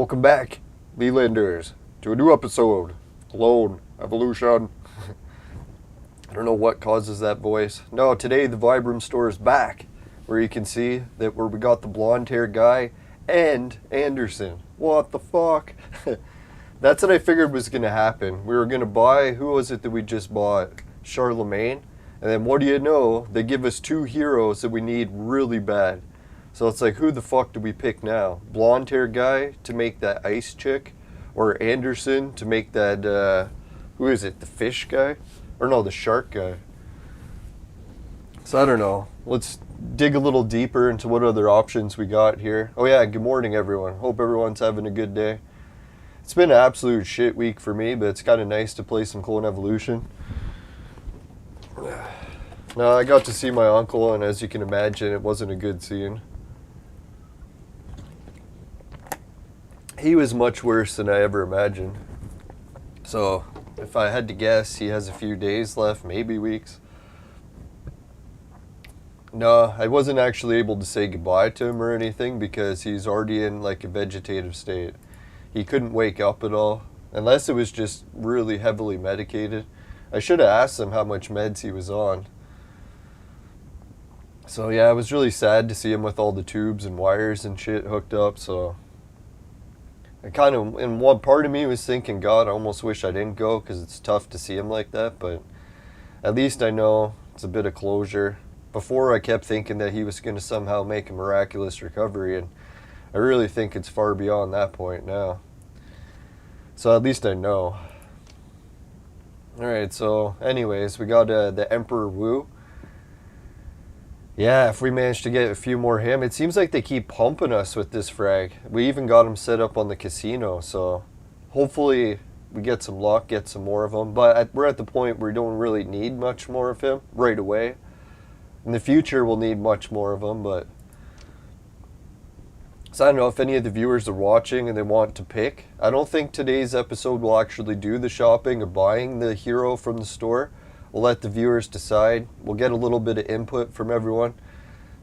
Welcome back, Lelanders, to a new episode, Clone Evolution. I don't know what causes that voice. No, today the Vibranium store is back, where you can see that where we got the blonde hair guy and Anderson. What the fuck? That's what I figured was going to happen. We were going to buy, who was it that we just bought? Charlemagne. And then what do you know? They give us two heroes that we need really bad. So it's like, who the fuck do we pick now? Blonde hair guy to make that ice chick? Or Anderson to make that, who is it? The fish guy? Or no, the shark guy. So I don't know. Let's dig a little deeper into what other options we got here. Oh yeah, good morning everyone. Hope everyone's having a good day. It's been an absolute shit week for me, but it's kind of nice to play some Clone Evolution. No, I got to see my uncle, and as you can imagine, it wasn't a good scene. He was much worse than I ever imagined. So, if I had to guess, he has a few days left, maybe weeks. No, I wasn't actually able to say goodbye to him or anything because he's already in like a vegetative state. He couldn't wake up at all, unless it was just really heavily medicated. I should have asked him how much meds he was on. So yeah, it was really sad to see him with all the tubes and wires and shit hooked up, so I kind of, in one part of me was thinking, God, I almost wish I didn't go because it's tough to see him like that, but at least I know it's a bit of closure. Before I kept thinking that he was going to somehow make a miraculous recovery, and I really think it's far beyond that point now. So at least I know. Alright, so anyways, we got the Emperor Wu. Yeah, if we manage to get a few more him, it seems like they keep pumping us with this frag. We even got him set up on the casino, so hopefully we get some luck, get some more of them. But we're at the point where we don't really need much more of him right away. In the future, we'll need much more of them, but so I don't know if any of the viewers are watching and they want to pick. I don't think today's episode will actually do the shopping or buying the hero from the store. We'll let the viewers decide. We'll get a little bit of input from everyone.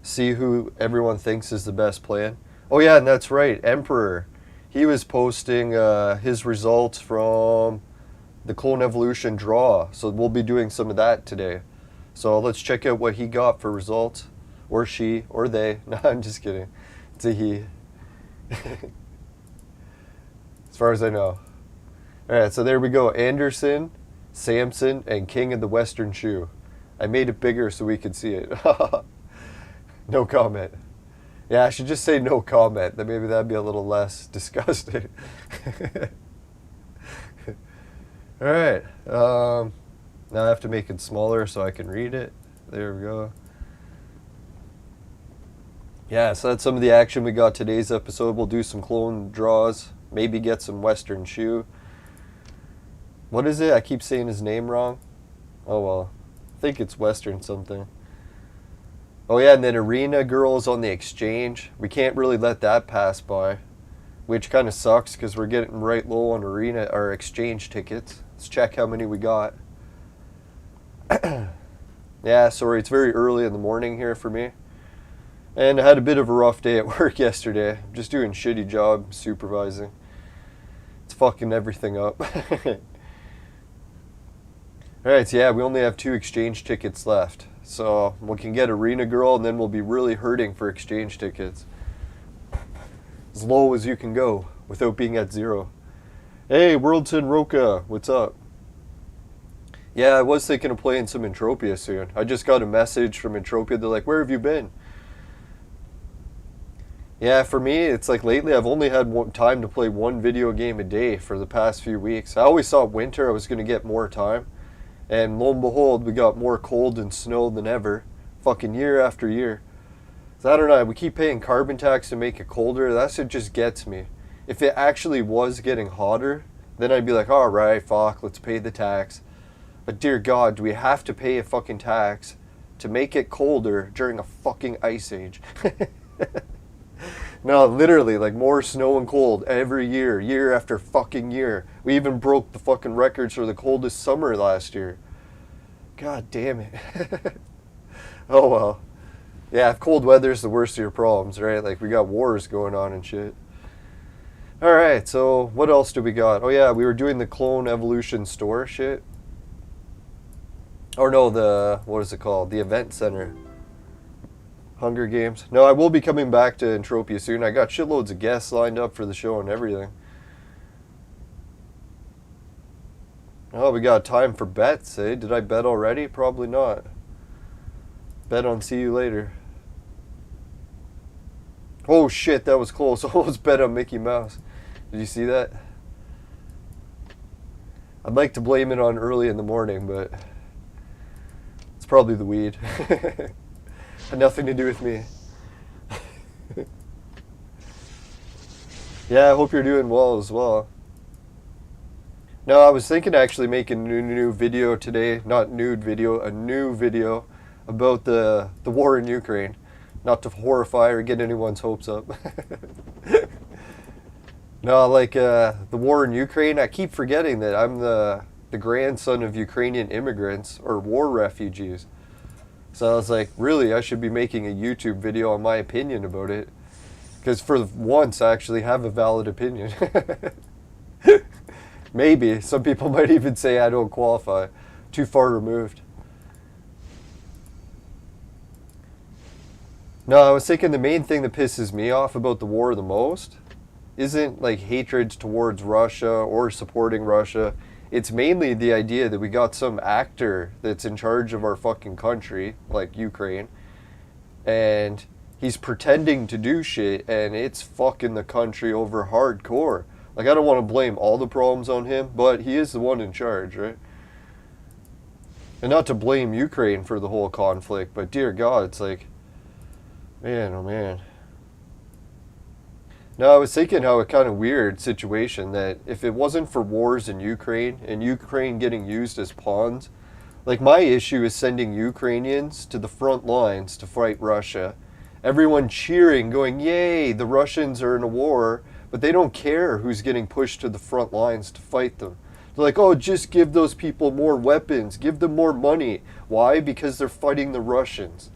See who everyone thinks is the best plan. Oh yeah, and that's right, Emperor. He was posting his results from the Clone Evolution draw. So we'll be doing some of that today. So let's check out what he got for results. Or she, or they. No, I'm just kidding. It's a he. As far as I know. Alright, so there we go. Anderson, Samson, and King of the Western Shoe. I made it bigger so we could see it. No comment. Yeah, I should just say no comment. Then maybe that'd be a little less disgusting. Alright. Now I have to make it smaller so I can read it. There we go. Yeah, so that's some of the action we got today's episode. We'll do some clone draws. Maybe get some Western Shoe. What is it? I keep saying his name wrong. Oh well. I think it's Western something. Oh yeah, and then Arena Girls on the exchange. We can't really let that pass by. Which kind of sucks because we're getting right low on Arena or exchange tickets. Let's check how many we got. Yeah, sorry, it's very early in the morning here for me. And I had a bit of a rough day at work yesterday. I'm just doing a shitty job supervising. It's fucking everything up. Alright, so yeah, we only have 2 exchange tickets left. So we can get Arena Girl and then we'll be really hurting for exchange tickets. As low as you can go without being at 0. Hey, Worldton Roca, what's up? Yeah, I was thinking of playing some Entropia soon. I just got a message from Entropia. They're like, where have you been? Yeah, for me, it's like lately I've only had time to play one video game a day for the past few weeks. I always thought winter I was going to get more time. And lo and behold, we got more cold and snow than ever. Fucking year after year. So I don't know, we keep paying carbon tax to make it colder. That's what just gets me. If it actually was getting hotter, then I'd be like, alright, fuck, let's pay the tax. But dear God, do we have to pay a fucking tax to make it colder during a fucking ice age? No, literally, like more snow and cold every year, year after fucking year. We even broke the fucking records for the coldest summer last year. God damn it. Oh well. Yeah, if cold weather's the worst of your problems, right? Like we got wars going on and shit. Alright, so what else do we got? Oh yeah, we were doing the Clone Evolution store shit. Or no, what is it called? The Event Center. Hunger Games. No, I will be coming back to Entropia soon. I got shitloads of guests lined up for the show and everything. Oh, we got time for bets, eh? Did I bet already? Probably not. Bet on see you later. Oh shit, that was close. Almost bet on Mickey Mouse. Did you see that? I'd like to blame it on early in the morning, but it's probably the weed. Had nothing to do with me. Yeah, I hope you're doing well as well. No, I was thinking actually making a new video today. Not nude video, a new video about the war in Ukraine. Not to horrify or get anyone's hopes up. No, like the war in Ukraine, I keep forgetting that I'm the grandson of Ukrainian immigrants or war refugees. So I was like, really, I should be making a YouTube video on my opinion about it. Because for once, I actually have a valid opinion. Maybe. Some people might even say I don't qualify. Too far removed. No, I was thinking the main thing that pisses me off about the war the most isn't like hatred towards Russia or supporting Russia. It's mainly the idea that we got some actor that's in charge of our fucking country, like Ukraine, and he's pretending to do shit, and it's fucking the country over hardcore. Like, I don't want to blame all the problems on him, but he is the one in charge, right? And not to blame Ukraine for the whole conflict, but dear God, it's like, man, oh man. No, I was thinking how a kind of weird situation that if it wasn't for wars in Ukraine and Ukraine getting used as pawns, like my issue is sending Ukrainians to the front lines to fight Russia. Everyone cheering, going, yay, the Russians are in a war, but they don't care who's getting pushed to the front lines to fight them. They're like, oh, just give those people more weapons, give them more money. Why? Because they're fighting the Russians.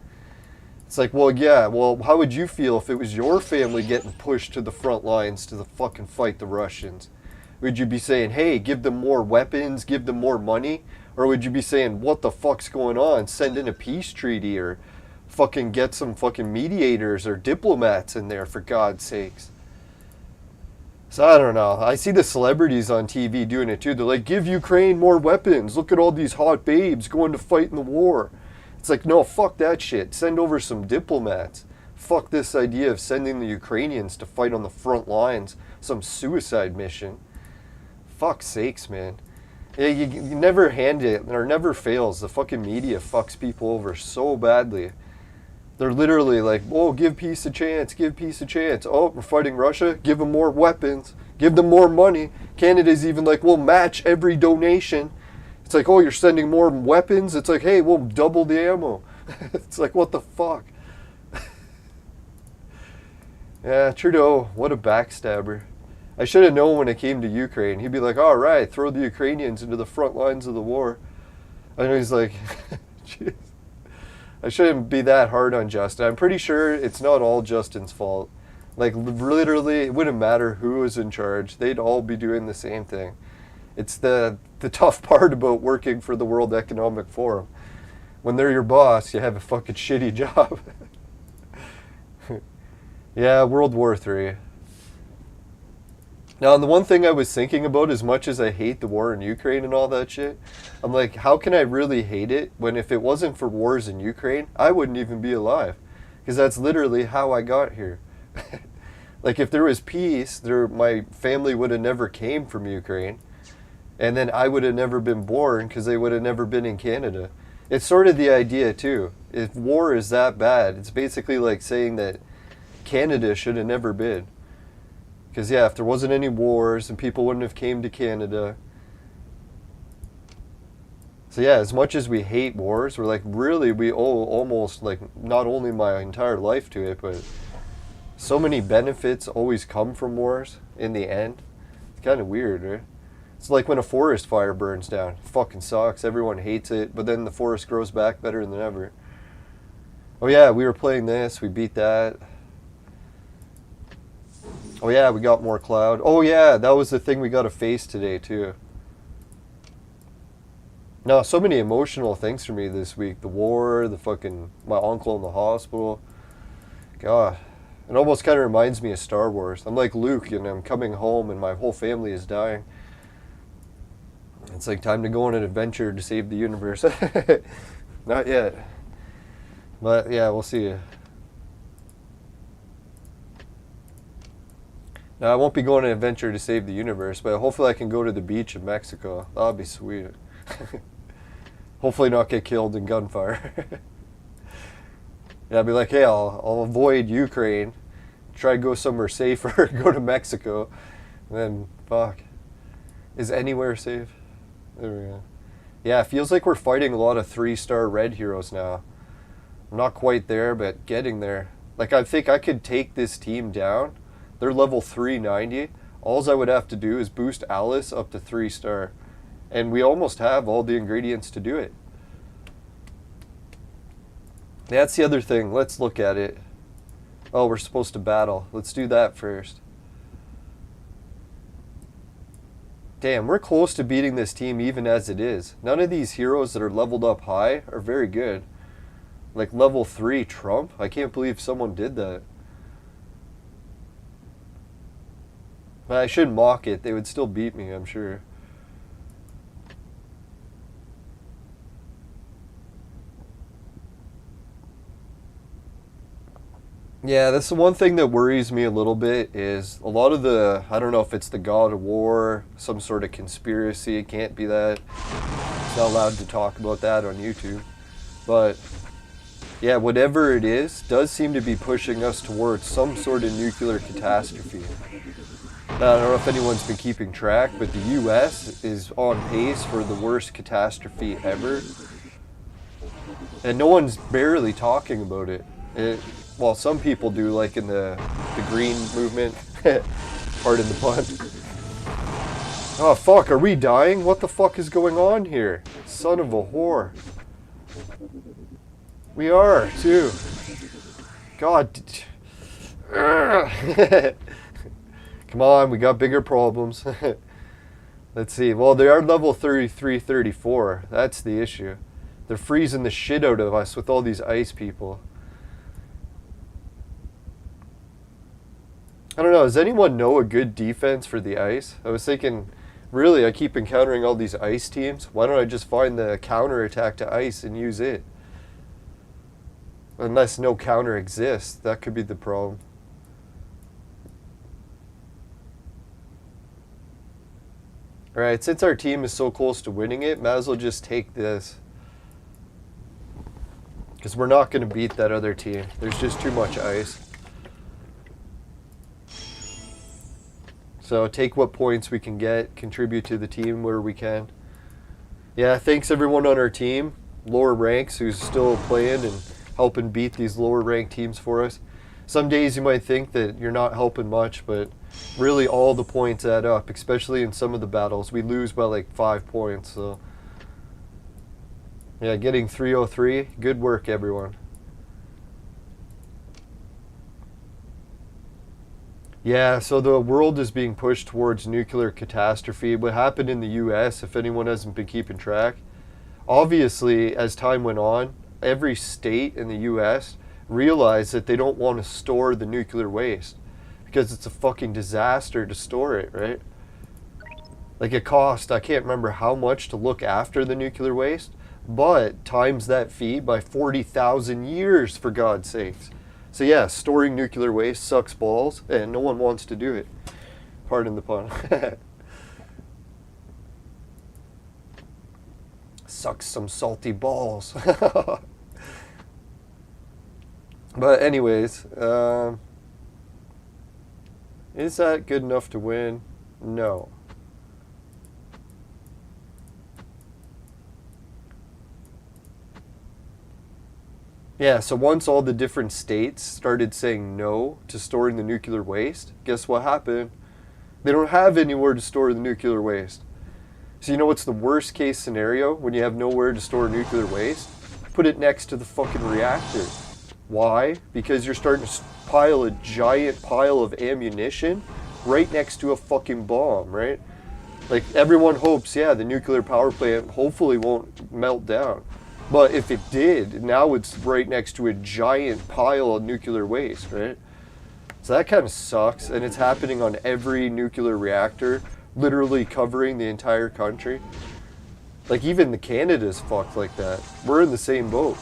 It's like, well, yeah, well, how would you feel if it was your family getting pushed to the front lines to fucking fight the Russians? Would you be saying, hey, give them more weapons, give them more money? Or would you be saying, what the fuck's going on? Send in a peace treaty or fucking get some fucking mediators or diplomats in there, for God's sakes. So I don't know. I see the celebrities on TV doing it too. They're like, give Ukraine more weapons. Look at all these hot babes going to fight in the war. It's like, no, fuck that shit. Send over some diplomats. Fuck this idea of sending the Ukrainians to fight on the front lines. Some suicide mission. Fuck's sakes, man. Yeah, you never hand it, or never fails. The fucking media fucks people over so badly. They're literally like, oh, give peace a chance, give peace a chance. Oh, we're fighting Russia? Give them more weapons. Give them more money. Canada's even like, we'll match every donation. It's like, oh, you're sending more weapons? It's like, hey, we'll double the ammo. It's like, what the fuck? Yeah, Trudeau, what a backstabber. I should have known when it came to Ukraine. He'd be like, all right, throw the Ukrainians into the front lines of the war. I know he's like, jeez. I shouldn't be that hard on Justin. I'm pretty sure it's not all Justin's fault. Like, literally, it wouldn't matter who was in charge. They'd all be doing the same thing. It's the tough part about working for the World Economic Forum. When they're your boss, you have a fucking shitty job. Yeah, World War III. Now, the one thing I was thinking about, as much as I hate the war in Ukraine and all that shit, I'm like, how can I really hate it when if it wasn't for wars in Ukraine, I wouldn't even be alive? Because that's literally how I got here. Like, if there was peace, my family would have never came from Ukraine. And then I would have never been born because they would have never been in Canada. It's sort of the idea, too. If war is that bad, it's basically like saying that Canada should have never been. Because, yeah, if there wasn't any wars and people wouldn't have came to Canada. So, yeah, as much as we hate wars, we're like, really, we owe almost, like, not only my entire life to it, but so many benefits always come from wars in the end. It's kind of weird, right? It's like when a forest fire burns down. It fucking sucks. Everyone hates it, but then the forest grows back better than ever. Oh, yeah, we were playing this. We beat that. Oh yeah, we got more cloud. Oh yeah, that was the thing we got to face today too. No, so many emotional things for me this week. The war, the fucking, my uncle in the hospital. God, it almost kind of reminds me of Star Wars. I'm like Luke and I'm coming home and my whole family is dying. It's like time to go on an adventure to save the universe. Not yet. But yeah, we'll see. Now, I won't be going on an adventure to save the universe, but hopefully I can go to the beach in Mexico. That would be sweet. Hopefully not get killed in gunfire. Yeah, I'd be like, hey, I'll avoid Ukraine, try to go somewhere safer, go to Mexico, and then, fuck. Is anywhere safe? There we go. Yeah, it feels like we're fighting a lot of 3-star red heroes now. I'm not quite there, but getting there. Like, I think I could take this team down. They're level 390. All I would have to do is boost Alice up to 3-star. And we almost have all the ingredients to do it. That's the other thing. Let's look at it. Oh, we're supposed to battle. Let's do that first. Damn, we're close to beating this team even as it is. None of these heroes that are leveled up high are very good. Like level 3 Trump? I can't believe someone did that. But I shouldn't mock it. They would still beat me, I'm sure. Yeah, that's the one thing that worries me a little bit is a lot of the, I don't know if it's the God of War, some sort of conspiracy, it can't be that. It's not allowed to talk about that on YouTube. But yeah, whatever it is, does seem to be pushing us towards some sort of nuclear catastrophe. Now, I don't know if anyone's been keeping track, but the US is on pace for the worst catastrophe ever. And no one's barely talking about it. Well, some people do, like in the green movement. Pardon the pun. Oh, fuck, are we dying? What the fuck is going on here? Son of a whore. We are, too. God. Come on, we got bigger problems. Let's see. Well, they are level 33, 34. That's the issue. They're freezing the shit out of us with all these ice people. I don't know, does anyone know a good defense for the ice? I was thinking, really, I keep encountering all these ice teams. Why don't I just find the counter attack to ice and use it? Unless no counter exists, that could be the problem. Alright, since our team is so close to winning it, might as well just take this. Because we're not going to beat that other team. There's just too much ice. So take what points we can get, contribute to the team where we can. Yeah, thanks everyone on our team, lower ranks, who's still playing and helping beat these lower ranked teams for us. Some days you might think that you're not helping much, but really all the points add up, especially in some of the battles. We lose by like 5 points, so yeah, getting 303, good work everyone. Yeah, so the world is being pushed towards nuclear catastrophe. What happened in the US, if anyone hasn't been keeping track, obviously as time went on, every state in the US realized that they don't want to store the nuclear waste because it's a fucking disaster to store it, right? Like it cost, I can't remember how much to look after the nuclear waste, but times that fee by 40,000 years, for God's sakes. So yeah, storing nuclear waste sucks balls, and no one wants to do it. Pardon the pun. Sucks some salty balls. But anyways, is that good enough to win? No. Yeah, so once all the different states started saying no to storing the nuclear waste, guess what happened? They don't have anywhere to store the nuclear waste. So you know what's the worst case scenario when you have nowhere to store nuclear waste? Put it next to the fucking reactor. Why? Because you're starting to pile a giant pile of ammunition right next to a fucking bomb, right? Like, everyone hopes, yeah, the nuclear power plant hopefully won't melt down. But if it did, now it's right next to a giant pile of nuclear waste, right? So that kind of sucks, and it's happening on every nuclear reactor, literally covering the entire country. Like, even Canada's fucked like that. We're in the same boat.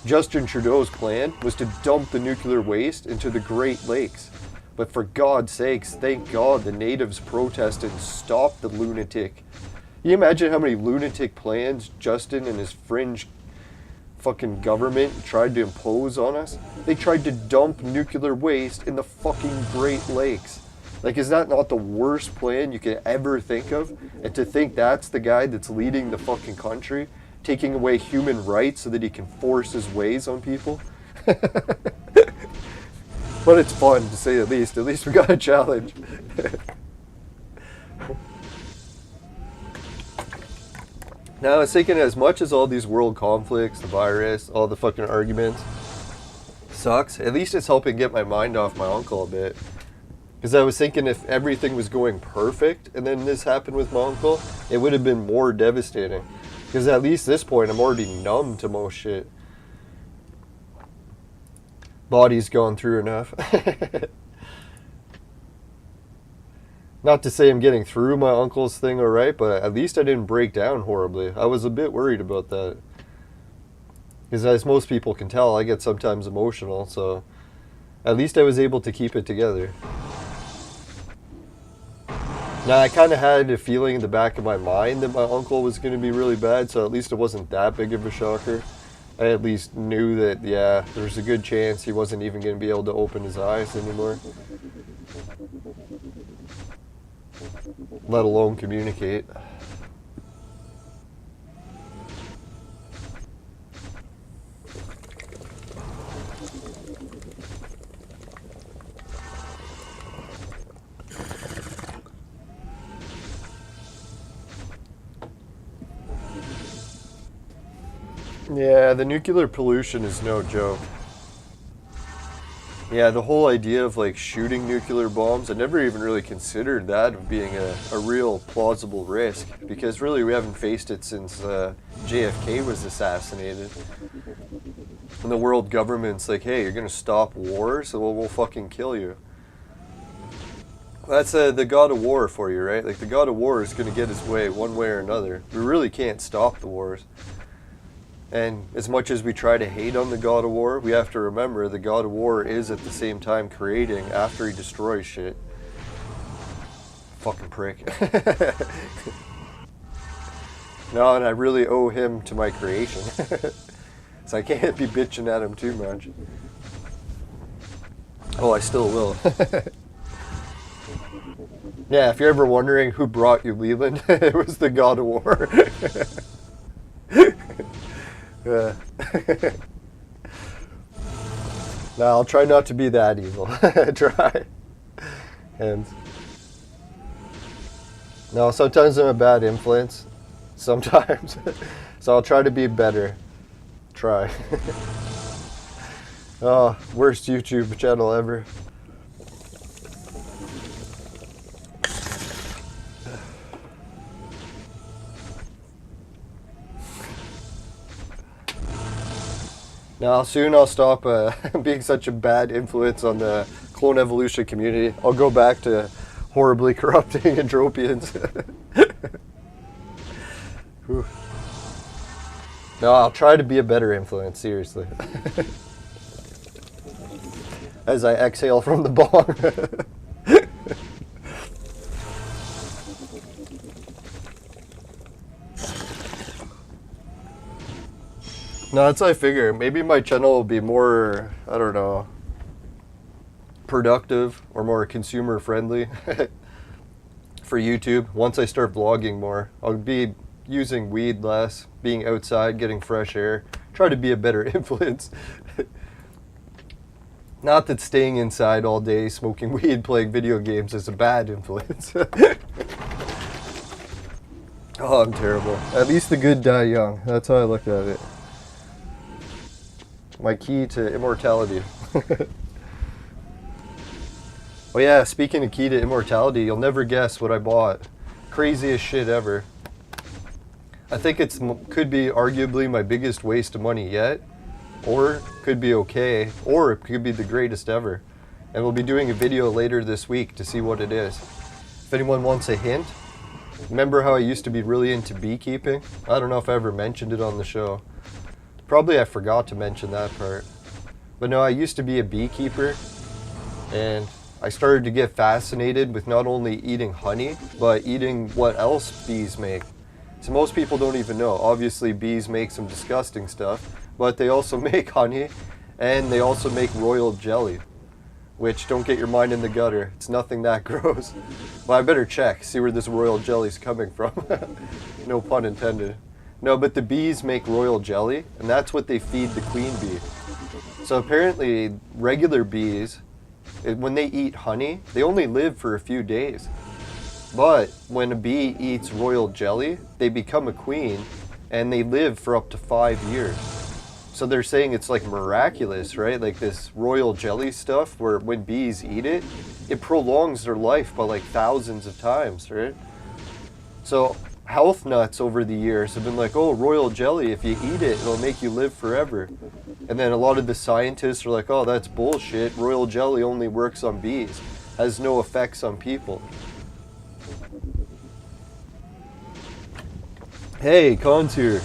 Justin Trudeau's plan was to dump the nuclear waste into the Great Lakes. But for God's sakes, thank God the natives protested and stopped the lunatic. You imagine how many lunatic plans Justin and his fringe fucking government tried to impose on us? They tried to dump nuclear waste in the fucking Great Lakes. Like, is that not the worst plan you could ever think of? And to think that's the guy that's leading the fucking country, taking away human rights so that he can force his ways on people? But it's fun, to say the least. At least we got a challenge. Now, I was thinking, as much as all these world conflicts, the virus, all the fucking arguments sucks, at least it's helping get my mind off my uncle a bit. Because I was thinking, if everything was going perfect and then this happened with my uncle, it would have been more devastating. Because at least this point, I'm already numb to most shit. Body's gone through enough. Not to say I'm getting through my uncle's thing alright, but at least I didn't break down horribly. I was a bit worried about that. Because as most people can tell, I get sometimes emotional, so at least I was able to keep it together. Now, I kind of had a feeling in the back of my mind that my uncle was going to be really bad, so at least it wasn't that big of a shocker. I at least knew that, yeah, there was a good chance he wasn't even going to be able to open his eyes anymore. Let alone communicate. Yeah, the nuclear pollution is no joke. Yeah, the whole idea of like shooting nuclear bombs, I never even really considered that of being a real plausible risk, because really we haven't faced it since JFK was assassinated. And the world government's like, hey, you're gonna stop wars? So we'll fucking kill you. That's the god of war for you, right? Like, the god of war is gonna get his way one way or another. We really can't stop the wars. And as much as we try to hate on the God of War, we have to remember the God of War is at the same time creating after he destroys shit. Fucking prick. No, and I really owe him to my creation. So I can't be bitching at him too much. Oh, I still will. Yeah, if you're ever wondering who brought you Leland, it was the God of War. Yeah. No, I'll try not to be that evil. Try. And no, sometimes I'm a bad influence. Sometimes. So I'll try to be better. Try. Oh, worst YouTube channel ever. Now, soon I'll stop being such a bad influence on the clone evolution community. I'll go back to horribly corrupting Entropians. No, I'll try to be a better influence, seriously. As I exhale from the bong. No, that's what I figure. Maybe my channel will be more, I don't know, productive or more consumer friendly for YouTube. Once I start vlogging more, I'll be using weed less, being outside, getting fresh air, try to be a better influence. Not that staying inside all day, smoking weed, playing video games is a bad influence. Oh, I'm terrible. At least the good die young. That's how I look at it. My key to immortality. Oh yeah, speaking of key to immortality, you'll never guess what I bought. Craziest shit ever. I think it's could be arguably my biggest waste of money yet, or could be okay, or it could be the greatest ever. And we'll be doing a video later this week to see what it is. If anyone wants a hint, remember how I used to be really into beekeeping? I don't know if I ever mentioned it on the show. Probably I forgot to mention that part. But no, I used to be a beekeeper, and I started to get fascinated with not only eating honey, but eating what else bees make. So most people don't even know. Obviously bees make some disgusting stuff, but they also make honey, and they also make royal jelly. Which, don't get your mind in the gutter, it's nothing that gross. But I better check, see where this royal jelly's coming from. No pun intended. No, but the bees make royal jelly, and that's what they feed the queen bee. So apparently, regular bees, when they eat honey, they only live for a few days. But when a bee eats royal jelly, they become a queen, and they live for up to 5 years. So they're saying it's like miraculous, right? Like this royal jelly stuff where when bees eat it, it prolongs their life by like thousands of times, right? So health nuts over the years have been like, oh, royal jelly, if you eat it, it'll make you live forever. And then a lot of the scientists are like, oh, that's bullshit. Royal jelly only works on bees, has no effects on people. Hey, Con's here.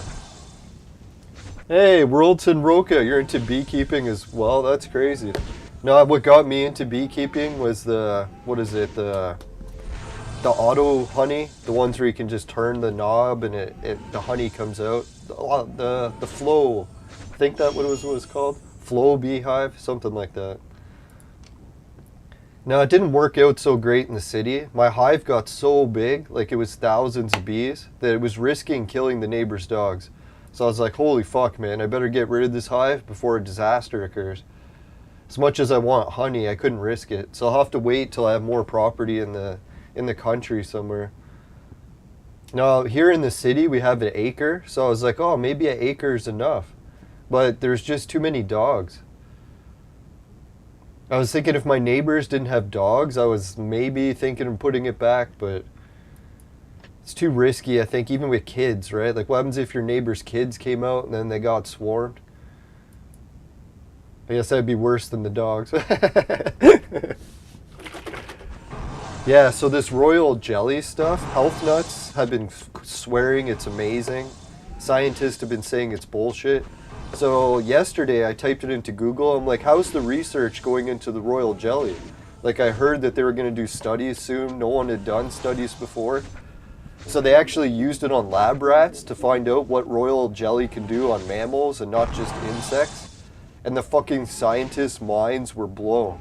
Hey, Worldton Roca, you're into beekeeping as well? That's crazy. No, what got me into beekeeping was the, what is it, the auto honey, the ones where you can just turn the knob and the honey comes out. The flow, I think that what it was called? Flow beehive, something like that. Now, it didn't work out so great in the city. My hive got so big, like it was thousands of bees, that it was risking killing the neighbor's dogs. So I was like, holy fuck, man, I better get rid of this hive before a disaster occurs. As much as I want honey, I couldn't risk it. So I'll have to wait till I have more property in the country somewhere. Now, here in the city, we have an acre. So I was like, oh, maybe an acre is enough. But there's just too many dogs. I was thinking if my neighbors didn't have dogs, I was maybe thinking of putting it back, but it's too risky, I think, even with kids, right? Like, what happens if your neighbor's kids came out and then they got swarmed? I guess that'd be worse than the dogs. Yeah, so this royal jelly stuff, health nuts have been swearing it's amazing. Scientists have been saying it's bullshit. So yesterday I typed it into Google. I'm like, how's the research going into the royal jelly? Like, I heard that they were going to do studies soon. No one had done studies before. So they actually used it on lab rats to find out what royal jelly can do on mammals and not just insects. And the fucking scientists' minds were blown.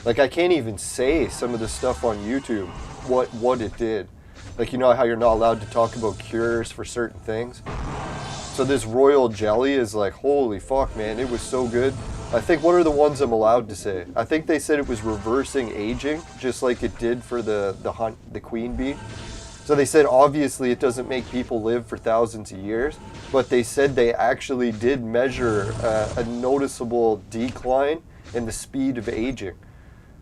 Like, I can't even say some of the stuff on YouTube, what it did. Like, you know how you're not allowed to talk about cures for certain things? So this royal jelly is like, holy fuck, man, it was so good. I think, what are the ones I'm allowed to say? I think they said it was reversing aging, just like it did for the queen bee. So they said obviously it doesn't make people live for thousands of years, but they said they actually did measure a noticeable decline in the speed of aging.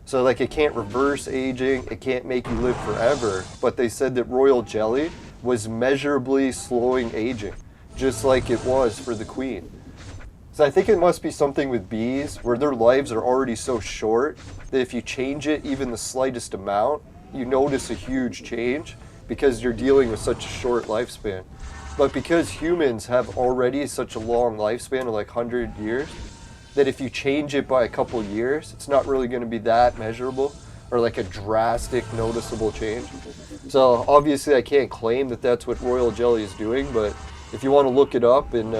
So like, it can't reverse aging, it can't make you live forever, but they said that royal jelly was measurably slowing aging, just like it was for the queen. So I think it must be something with bees where their lives are already so short that if you change it even the slightest amount, you notice a huge change because you're dealing with such a short lifespan. But because humans have already such a long lifespan of like 100 years, that if you change it by a couple years, it's not really going to be that measurable or like a drastic noticeable change. So obviously I can't claim that that's what royal jelly is doing, but if you want to look it up in,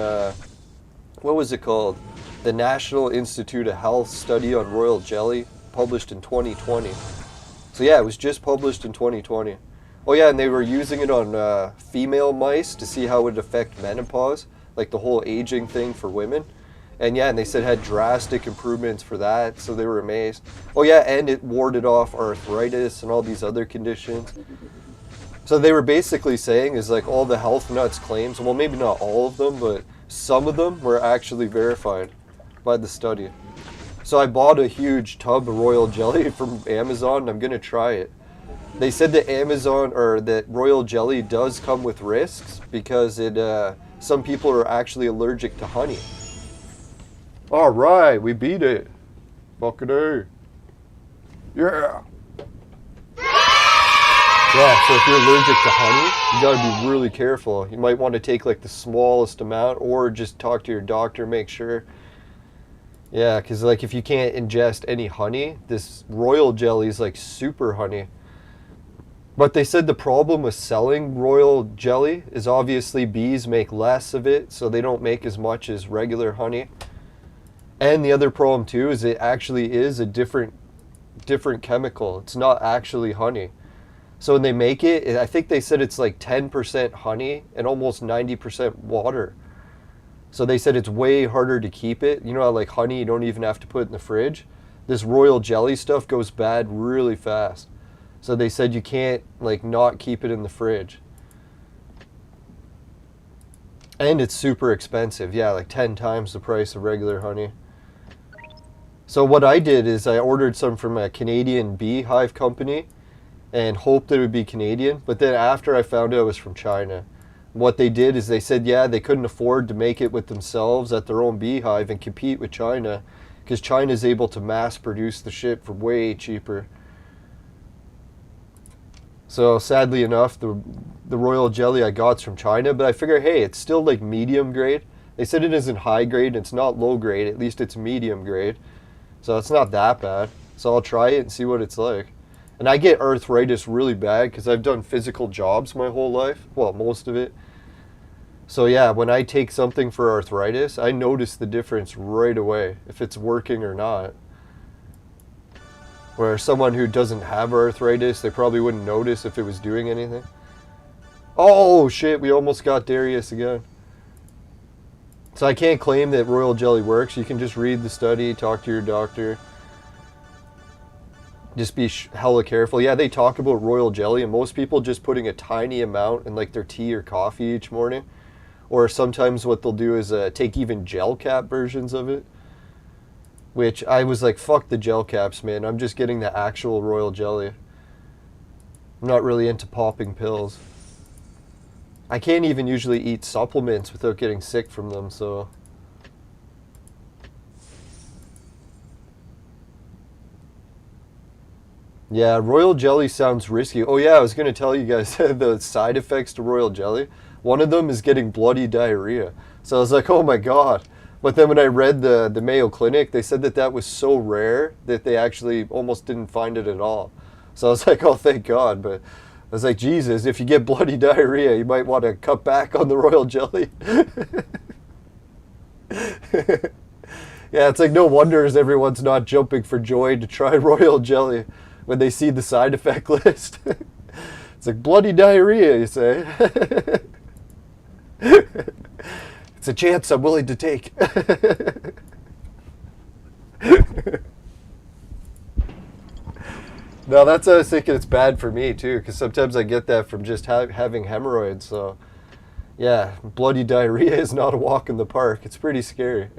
what was it called? The National Institute of Health study on royal jelly, published in 2020. So yeah, it was just published in 2020. Oh yeah, and they were using it on female mice to see how it would affect menopause, like the whole aging thing for women. And yeah, and they said it had drastic improvements for that, so they were amazed. Oh yeah, and it warded off arthritis and all these other conditions. So they were basically saying is like all the health nuts claims, well maybe not all of them, but some of them were actually verified by the study. So I bought a huge tub of royal jelly from Amazon and I'm gonna try it. They said that that royal jelly does come with risks because some people are actually allergic to honey. All right, we beat it. Fucking A. Yeah. Yeah, so if you're allergic to honey, you gotta be really careful. You might want to take like the smallest amount or just talk to your doctor, make sure. Yeah, because like if you can't ingest any honey, this royal jelly is like super honey. But they said the problem with selling royal jelly is obviously bees make less of it, so they don't make as much as regular honey. And the other problem too is it actually is a different chemical. It's not actually honey. So when they make it, I think they said it's like 10% honey and almost 90% water. So they said it's way harder to keep it. You know how like honey you don't even have to put it in the fridge? This royal jelly stuff goes bad really fast. So they said you can't like not keep it in the fridge. And it's super expensive. Yeah, like 10 times the price of regular honey. So what I did is I ordered some from a Canadian beehive company and hoped that it would be Canadian. But then after I found out it was from China. What they did is they said, yeah, they couldn't afford to make it with themselves at their own beehive and compete with China because China is able to mass produce the shit for way cheaper. So sadly enough, the royal jelly I got's from China, but I figure, hey, it's still like medium grade. They said it isn't high grade, it's not low grade, at least it's medium grade. So it's not that bad. So I'll try it and see what it's like. And I get arthritis really bad because I've done physical jobs my whole life. Well, most of it. So yeah, when I take something for arthritis, I notice the difference right away, if it's working or not. Where someone who doesn't have arthritis, they probably wouldn't notice if it was doing anything. Oh shit, we almost got Darius again. So I can't claim that royal jelly works. You can just read the study, talk to your doctor. Just be hella careful. Yeah, they talk about royal jelly and most people just putting a tiny amount in like their tea or coffee each morning. Or sometimes what they'll do is take even gel cap versions of it. Which I was like, fuck the gel caps, man. I'm just getting the actual royal jelly. I'm not really into popping pills. I can't even usually eat supplements without getting sick from them, so. Yeah, royal jelly sounds risky. Oh yeah, I was going to tell you guys the side effects to royal jelly. One of them is getting bloody diarrhea. So I was like, oh my god. But then when I read the Mayo Clinic, they said that was so rare that they actually almost didn't find it at all. So I was like, oh, thank God. But I was like, Jesus, if you get bloody diarrhea, you might want to cut back on the royal jelly. Yeah, it's like no wonder everyone's not jumping for joy to try royal jelly when they see the side effect list. It's like bloody diarrhea, you say. It's a chance I'm willing to take. No, that's what I was thinking. It's bad for me too, because sometimes I get that from just having hemorrhoids. So, yeah, bloody diarrhea is not a walk in the park. It's pretty scary.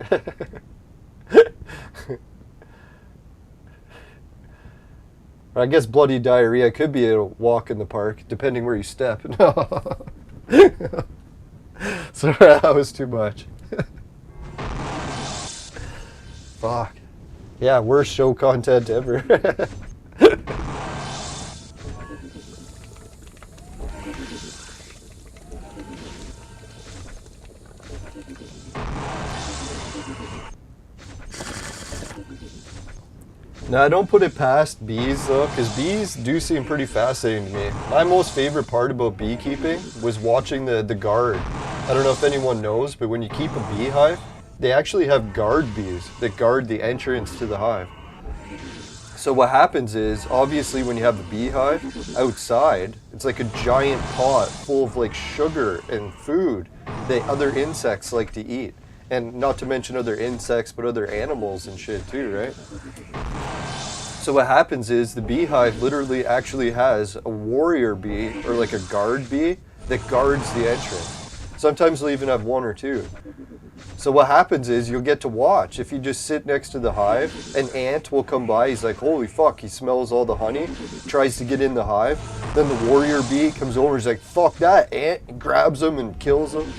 I guess bloody diarrhea could be a walk in the park, depending where you step. No. Sorry, that was too much. Fuck. Yeah, worst show content ever. Now, I don't put it past bees though, because bees do seem pretty fascinating to me. My most favorite part about beekeeping was watching the guard. I don't know if anyone knows, but when you keep a beehive, they actually have guard bees that guard the entrance to the hive. So what happens is, obviously when you have the beehive outside, it's like a giant pot full of like sugar and food that other insects like to eat. And not to mention other insects, but other animals and shit too, right? So what happens is the beehive literally actually has a warrior bee or like a guard bee that guards the entrance. Sometimes they'll even have 1 or 2. So what happens is you'll get to watch. If you just sit next to the hive, an ant will come by. He's like, holy fuck, he smells all the honey, tries to get in the hive. Then the warrior bee comes over, he's like, fuck that ant, and grabs him and kills him.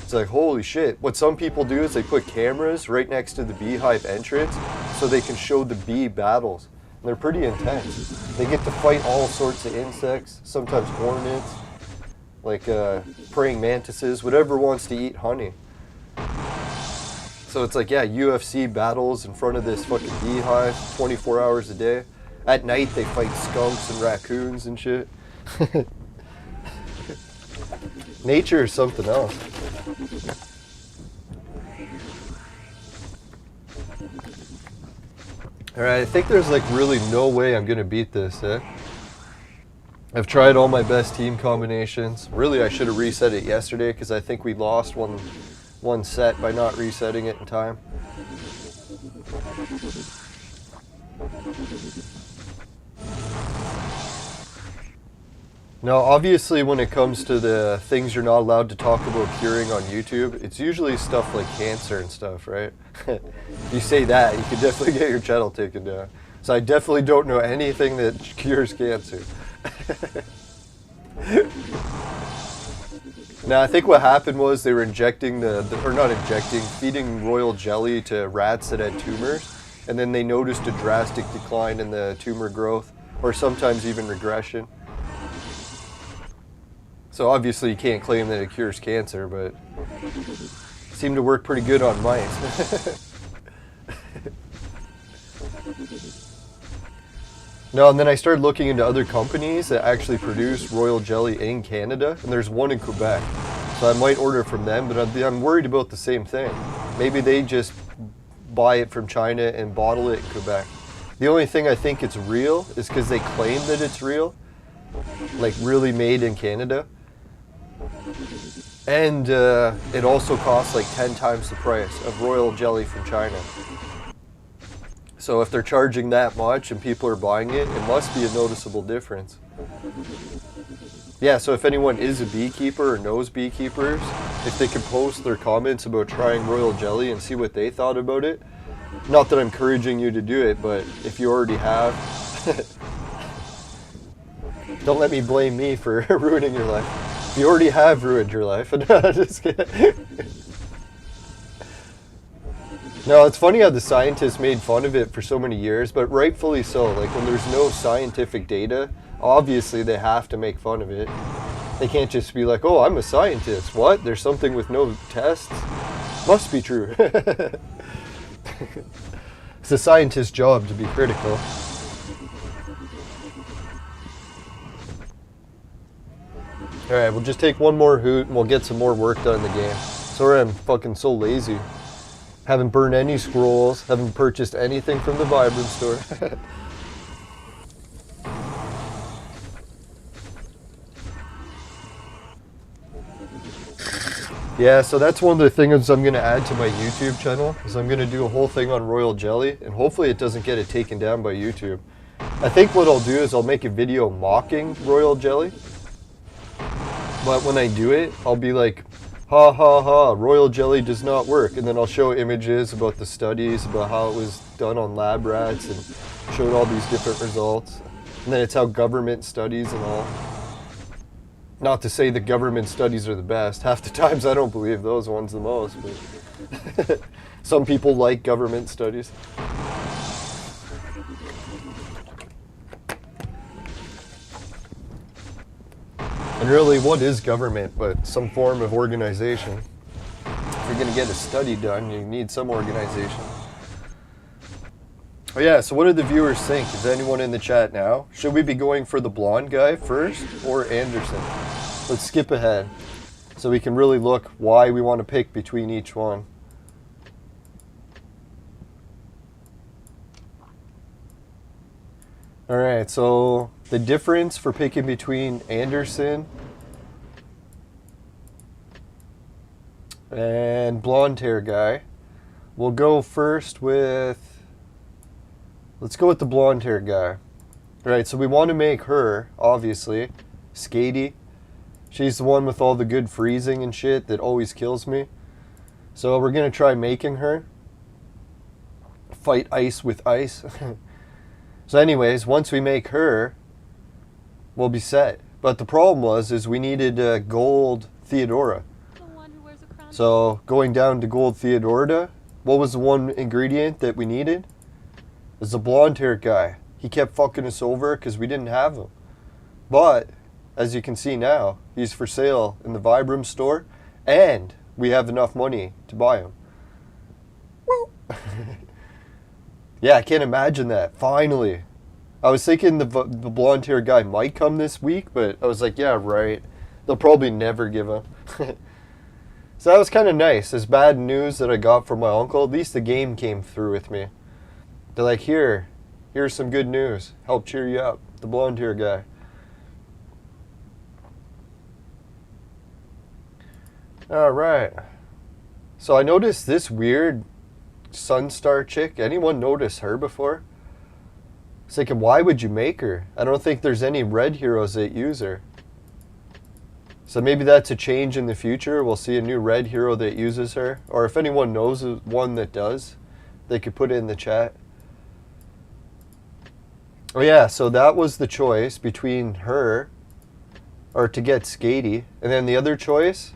It's like, holy shit. What some people do is they put cameras right next to the beehive entrance so they can show the bee battles. And they're pretty intense. They get to fight all sorts of insects, sometimes hornets, like praying mantises, whatever wants to eat honey. So it's like, yeah, UFC battles in front of this fucking beehive 24 hours a day. At night they fight skunks and raccoons and shit. Nature is something else. Alright, I think there's like really no way I'm gonna beat this, eh? I've tried all my best team combinations. Really, I should have reset it yesterday because I think we lost one set by not resetting it in time. Now, obviously, when it comes to the things you're not allowed to talk about curing on YouTube, it's usually stuff like cancer and stuff, right? If you say that, you could definitely get your channel taken down. So I definitely don't know anything that cures cancer. Now, I think what happened was they were injecting feeding royal jelly to rats that had tumors, and then they noticed a drastic decline in the tumor growth, or sometimes even regression. So obviously you can't claim that it cures cancer, but it seemed to work pretty good on mice. No, and then I started looking into other companies that actually produce royal jelly in Canada, and there's one in Quebec. So I might order from them, but I'm worried about the same thing. Maybe they just buy it from China and bottle it in Quebec. The only thing I think it's real is because they claim that it's real, like really made in Canada. And it also costs like 10 times the price of royal jelly from China. So if they're charging that much and people are buying it, it must be a noticeable difference. Yeah, so if anyone is a beekeeper or knows beekeepers, if they could post their comments about trying royal jelly and see what they thought about it. Not that I'm encouraging you to do it, but if you already have, don't let me blame me for ruining your life. If you already have ruined your life. No, just kidding. No, it's funny how the scientists made fun of it for so many years, but rightfully so. Like when there's no scientific data, obviously they have to make fun of it. They can't just be like, oh, I'm a scientist. What? There's something with no tests? Must be true. It's a scientist's job to be critical. Alright, we'll just take one more hoot and we'll get some more work done in the game. Sorry I'm fucking so lazy. Haven't burned any scrolls, haven't purchased anything from the Vibranium store. Yeah, so that's one of the things I'm going to add to my YouTube channel, is I'm going to do a whole thing on royal jelly, and hopefully it doesn't get it taken down by YouTube. I think what I'll do is I'll make a video mocking royal jelly, but when I do it, I'll be like, ha ha ha, royal jelly does not work, and then I'll show images about the studies, about how it was done on lab rats, and showed all these different results, and then it's how government studies and all. Not to say the government studies are the best. Half the times I don't believe those ones the most, but some people like government studies. And really, what is government but some form of organization? If you're going to get a study done, you need some organization. Oh yeah, so what do the viewers think? Is anyone in the chat now? Should we be going for the blonde guy first or Anderson? Let's skip ahead so we can really look why we want to pick between each one. Alright, so the difference for picking between Anderson and blonde hair guy. We'll go first with... Let's go with the blonde hair guy. Alright, so we want to make her, obviously, skatey, She's the one with all the good freezing and shit that always kills me. So we're going to try making her fight ice with ice. So anyways, once we make her, we'll be set. But the problem is we needed gold Theodora. So going down to gold Theodora, what was the one ingredient that we needed? It was the blonde hair guy. He kept fucking us over because we didn't have him. But, as you can see now, he's for sale in the Vibranium store, and we have enough money to buy him. Woo! Yeah, I can't imagine that. Finally. I was thinking the blonde hair guy might come this week, but I was like, yeah, right. They'll probably never give him. So that was kind of nice. This bad news that I got from my uncle, at least the game came through with me. They're like, here's some good news. Help cheer you up. The blonde hair guy. Alright. So I noticed this weird Sunstar chick. Anyone notice her before? I was thinking, why would you make her? I don't think there's any red heroes that use her. So maybe that's a change in the future. We'll see a new red hero that uses her. Or if anyone knows one that does, they could put it in the chat. Oh yeah, so that was the choice between her or to get Skatey. And then the other choice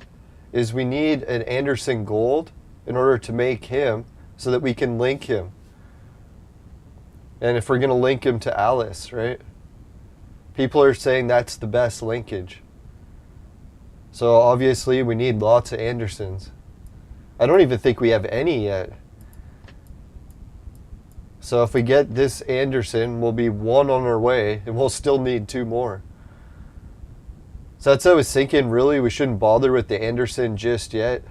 is we need an Anderson Gold in order to make him so that we can link him. And if we're going to link him to Alice, right? People are saying that's the best linkage. So obviously we need lots of Andersons. I don't even think we have any yet. So if we get this Anderson, we'll be one on our way, and we'll still need 2 more. So that's what I was thinking, really, we shouldn't bother with the Anderson just yet.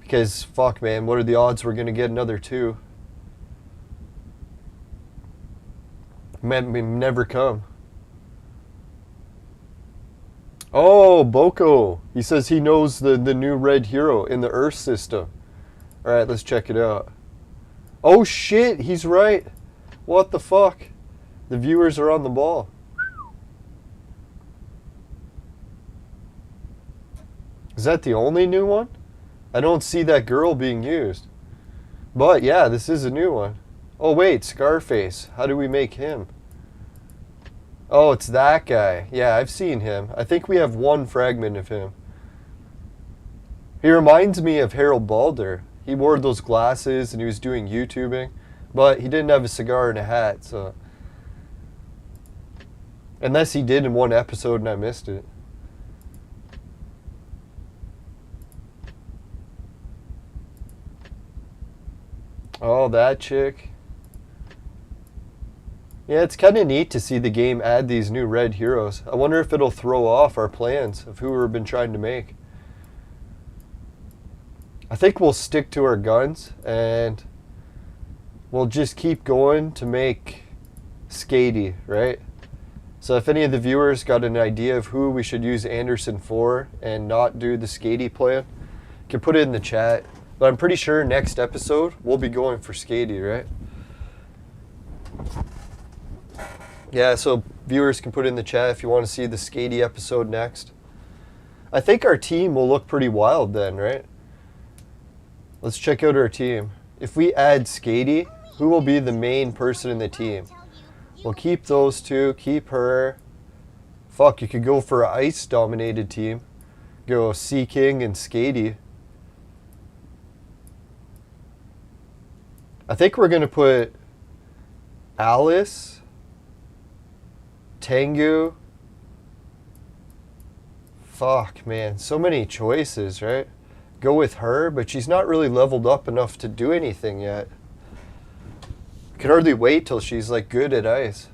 Because, fuck man, what are the odds we're going to get another 2? May never come. Oh, Boko. He says he knows the new red hero in the Earth system. Alright, let's check it out. Oh shit, he's right. What the fuck? The viewers are on the ball. Is that the only new one? I don't see that girl being used. But yeah, this is a new one. Oh wait, Scarface. How do we make him? Oh, it's that guy. Yeah, I've seen him. I think we have 1 fragment of him. He reminds me of Harold Balder. He wore those glasses and he was doing YouTubing, but he didn't have a cigar and a hat, so. Unless he did in 1 episode and I missed it. Oh, that chick. Yeah, it's kind of neat to see the game add these new red heroes. I wonder if it'll throw off our plans of who we've been trying to make. I think we'll stick to our guns and we'll just keep going to make Skatey, right? So if any of the viewers got an idea of who we should use Anderson for and not do the Skatey plan, you can put it in the chat. But I'm pretty sure next episode we'll be going for Skatey, right? Yeah, so viewers can put in the chat if you want to see the Skatey episode next. I think our team will look pretty wild then, right? Let's check out our team. If we add Skatey, who will be the main person in the team? We'll keep those 2, keep her. Fuck, you could go for an ice-dominated team. Go Sea King and Skatey. I think we're going to put Alice, Tengu. Fuck, man. So many choices, right? Go with her, but she's not really leveled up enough to do anything yet. I can hardly wait till she's like good at ice.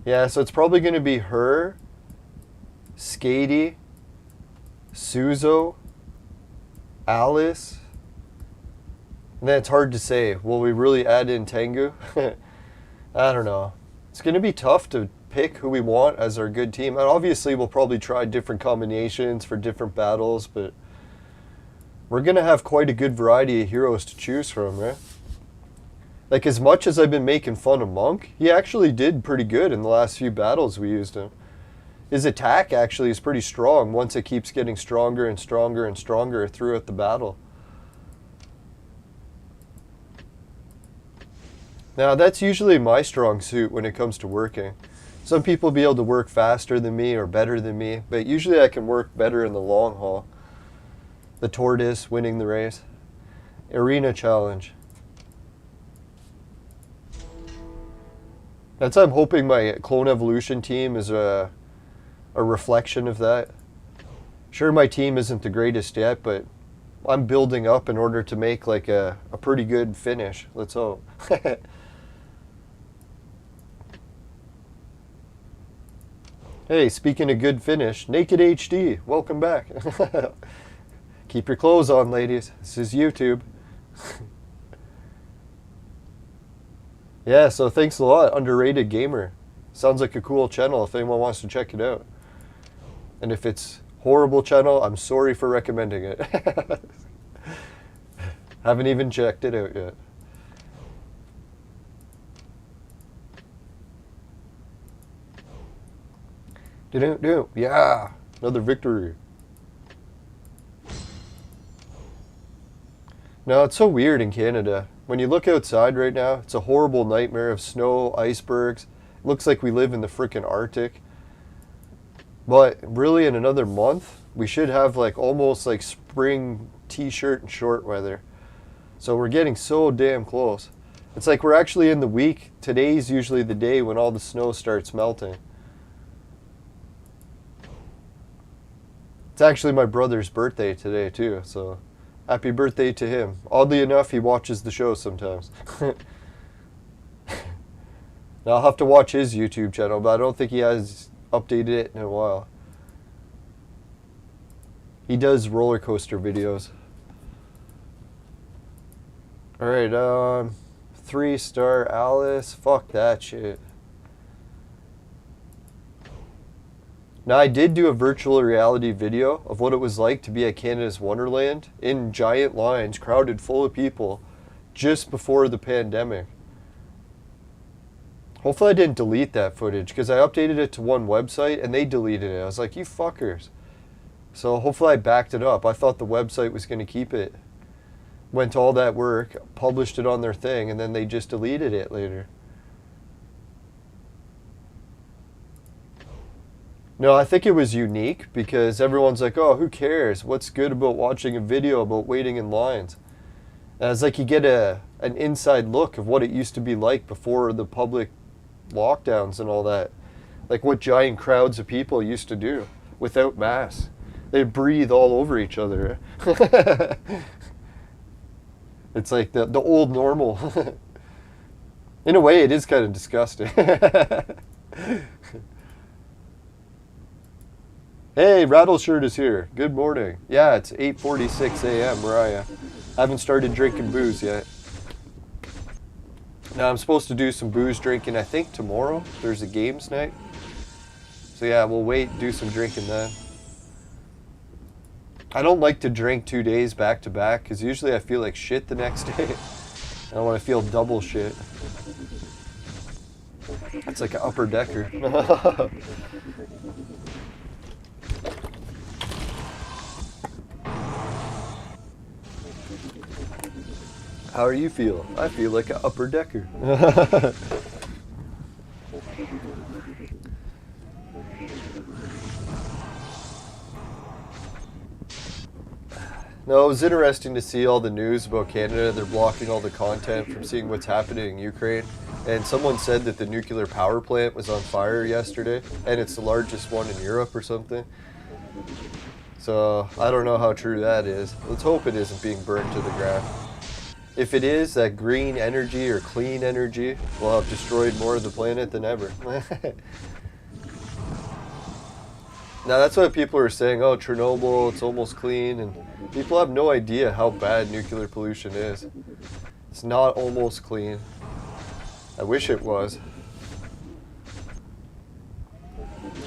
Yeah, so it's probably going to be her, Skatey, Suzo, Alice. And then it's hard to say, will we really add in Tengu? I don't know. It's going to be tough to pick who we want as our good team. And obviously we'll probably try different combinations for different battles, but we're going to have quite a good variety of heroes to choose from, right? Like, as much as I've been making fun of Monk, he actually did pretty good in the last few battles we used him. His attack actually is pretty strong once it keeps getting stronger and stronger and stronger throughout the battle. Now, that's usually my strong suit when it comes to working. Some people be able to work faster than me or better than me, but usually I can work better in the long haul. The tortoise winning the race. Arena challenge. That's I'm hoping my clone evolution team is a reflection of that. Sure, my team isn't the greatest yet, but I'm building up in order to make like a pretty good finish. Let's hope. Hey, speaking of good finish, Naked HD, welcome back. Keep your clothes on, ladies. This is YouTube. Yeah, so thanks a lot, Underrated Gamer. Sounds like a cool channel if anyone wants to check it out. And if it's horrible channel, I'm sorry for recommending it. Haven't even checked it out yet. Yeah, another victory. No, it's so weird in Canada. When you look outside right now, it's a horrible nightmare of snow, icebergs. It looks like we live in the frickin' Arctic. But really in another month, we should have like almost like spring t-shirt and short weather. So we're getting so damn close. It's like we're actually in the week. Today's usually the day when all the snow starts melting. It's actually my brother's birthday today too, so happy birthday to him. Oddly enough, he watches the show sometimes. Now I'll have to watch his YouTube channel, but I don't think he has updated it in a while. He does roller coaster videos. Alright, 3-star Alice. Fuck that shit. Now, I did do a virtual reality video of what it was like to be at Canada's Wonderland in giant lines, crowded full of people, just before the pandemic. Hopefully I didn't delete that footage, because I updated it to one website and they deleted it. I was like, you fuckers. So hopefully I backed it up. I thought the website was going to keep it. Went to all that work, published it on their thing, and then they just deleted it later. No, I think it was unique because everyone's like, oh, who cares? What's good about watching a video about waiting in lines? And it's like you get an inside look of what it used to be like before the public lockdowns and all that. Like what giant crowds of people used to do without masks. They'd breathe all over each other. It's like the old normal. In a way, it is kind of disgusting. Hey, Rattleshirt is here. Good morning. Yeah, it's 8:46 a.m. where I am. I haven't started drinking booze yet. Now, I'm supposed to do some booze drinking, I think, tomorrow. There's a games night. So yeah, we'll wait, do some drinking then. I don't like to drink 2 days back to back, because usually I feel like shit the next day. I don't want to feel double shit. That's like an upper decker. How are you feel? I feel like an upper decker. No, it was interesting to see all the news about Canada. They're blocking all the content from seeing what's happening in Ukraine. And someone said that the nuclear power plant was on fire yesterday, and it's the largest one in Europe or something. So I don't know how true that is. Let's hope it isn't being burned to the ground. If it is, that green energy or clean energy will have destroyed more of the planet than ever. Now that's what people are saying, oh, Chernobyl, it's almost clean, and people have no idea how bad nuclear pollution is. It's not almost clean. I wish it was.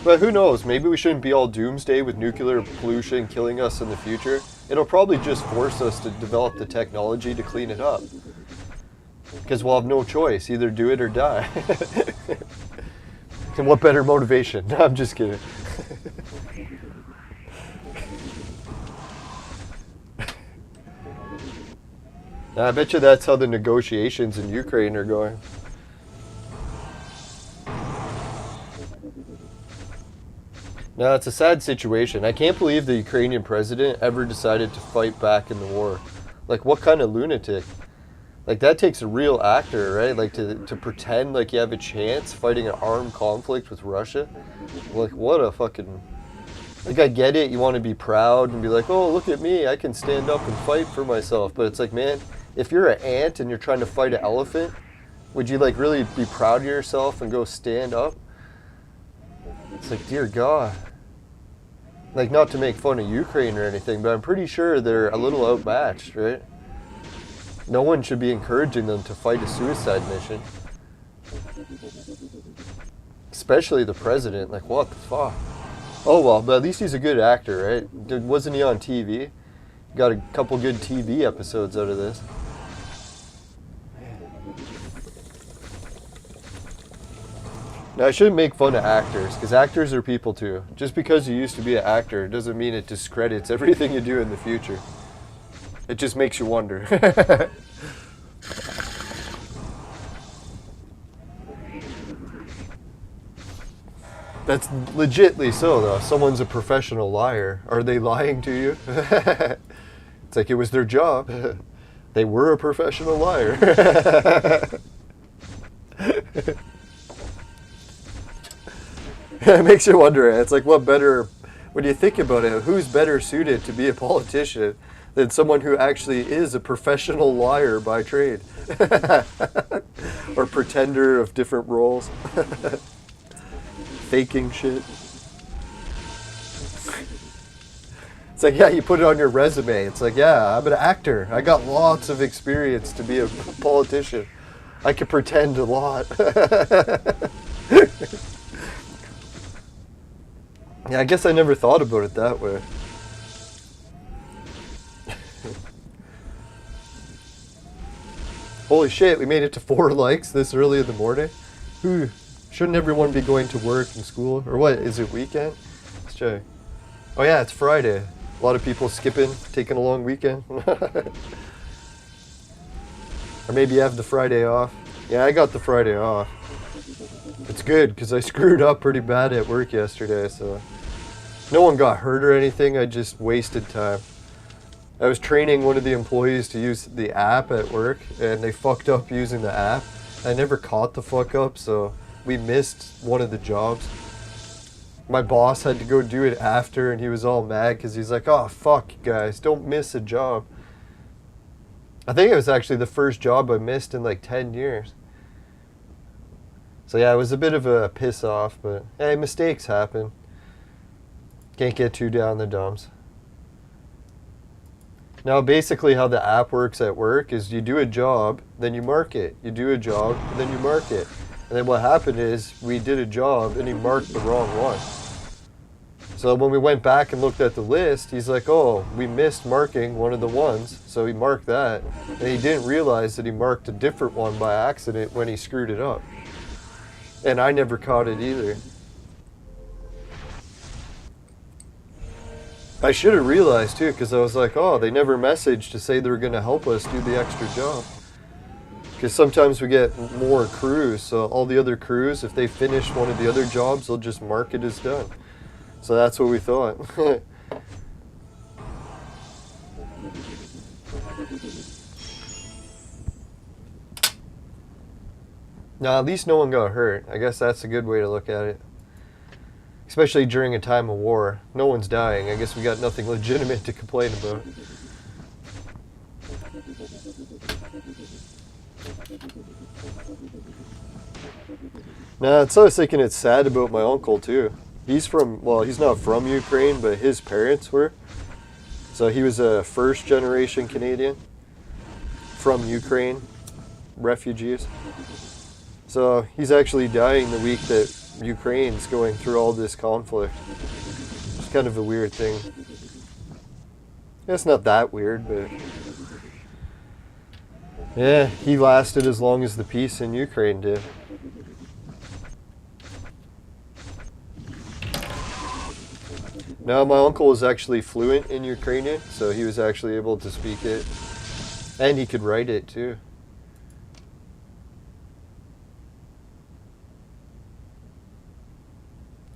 But who knows, maybe we shouldn't be all doomsday with nuclear pollution killing us in the future. It'll probably just force us to develop the technology to clean it up. Because we'll have no choice. Either do it or die. And what better motivation? No, I'm just kidding. I bet you that's how the negotiations in Ukraine are going. No, it's a sad situation. I can't believe the Ukrainian president ever decided to fight back in the war. Like, what kind of lunatic? Like, that takes a real actor, right? Like, to pretend like you have a chance fighting an armed conflict with Russia. Like, what a fucking... Like, I get it, you want to be proud and be like, oh, look at me, I can stand up and fight for myself. But it's like, man, if you're an ant and you're trying to fight an elephant, would you, like, really be proud of yourself and go stand up? It's like, dear God. Like, not to make fun of Ukraine or anything, but I'm pretty sure they're a little outmatched, right? No one should be encouraging them to fight a suicide mission. Especially the president. Like, what the fuck? Oh, well, but at least he's a good actor, right? Wasn't he on TV? Got a couple good TV episodes out of this. Now, I shouldn't make fun of actors, because actors are people too. Just because you used to be an actor doesn't mean it discredits everything you do in the future. It just makes you wonder. That's legitly so, though. Someone's a professional liar. Are they lying to you? It's like it was their job. They were a professional liar. It makes you wonder. It's like, what better, when you think about it, who's better suited to be a politician than someone who actually is a professional liar by trade? Or pretender of different roles. Faking shit. It's like, yeah, you put it on your resume. It's like, yeah, I'm an actor. I got lots of experience to be a politician. I can pretend a lot. Yeah, I guess I never thought about it that way. Holy shit, we made it to 4 likes this early in the morning. Shouldn't everyone be going to work and school? Or what, is it weekend? Let's check. Oh yeah, it's Friday. A lot of people skipping, taking a long weekend. Or maybe you have the Friday off. Yeah, I got the Friday off. It's good, because I screwed up pretty bad at work yesterday, so... No one got hurt or anything, I just wasted time. I was training one of the employees to use the app at work, and they fucked up using the app. I never caught the fuck up, so we missed one of the jobs. My boss had to go do it after, and he was all mad, because he's like, oh, fuck, guys, don't miss a job. I think it was actually the first job I missed in like 10 years. So yeah, it was a bit of a piss off, but hey, mistakes happen. Can't get too down the dumps. Now basically how the app works at work is you do a job, then you mark it. You do a job, and then you mark it. And then what happened is we did a job and he marked the wrong one. So when we went back and looked at the list, he's like, oh, we missed marking one of the ones. So he marked that. And he didn't realize that he marked a different one by accident when he screwed it up. And I never caught it either. I should have realized too, because I was like, oh, they never messaged to say they were going to help us do the extra job. Because sometimes we get more crews, so all the other crews, if they finish one of the other jobs, they'll just mark it as done. So that's what we thought. Now, at least no one got hurt. I guess that's a good way to look at it. Especially during a time of war. No one's dying. I guess we got nothing legitimate to complain about. Nah, so I was thinking it's sad about my uncle too. He's from, well, he's not from Ukraine, but his parents were. So he was a first generation Canadian from Ukraine, refugees. So he's actually dying the week that Ukraine's going through all this conflict. It's kind of a weird thing. It's not that weird, but Yeah, he lasted as long as the peace in Ukraine did. Now, my uncle was actually fluent in Ukrainian, so he was actually able to speak it. And he could write it, too.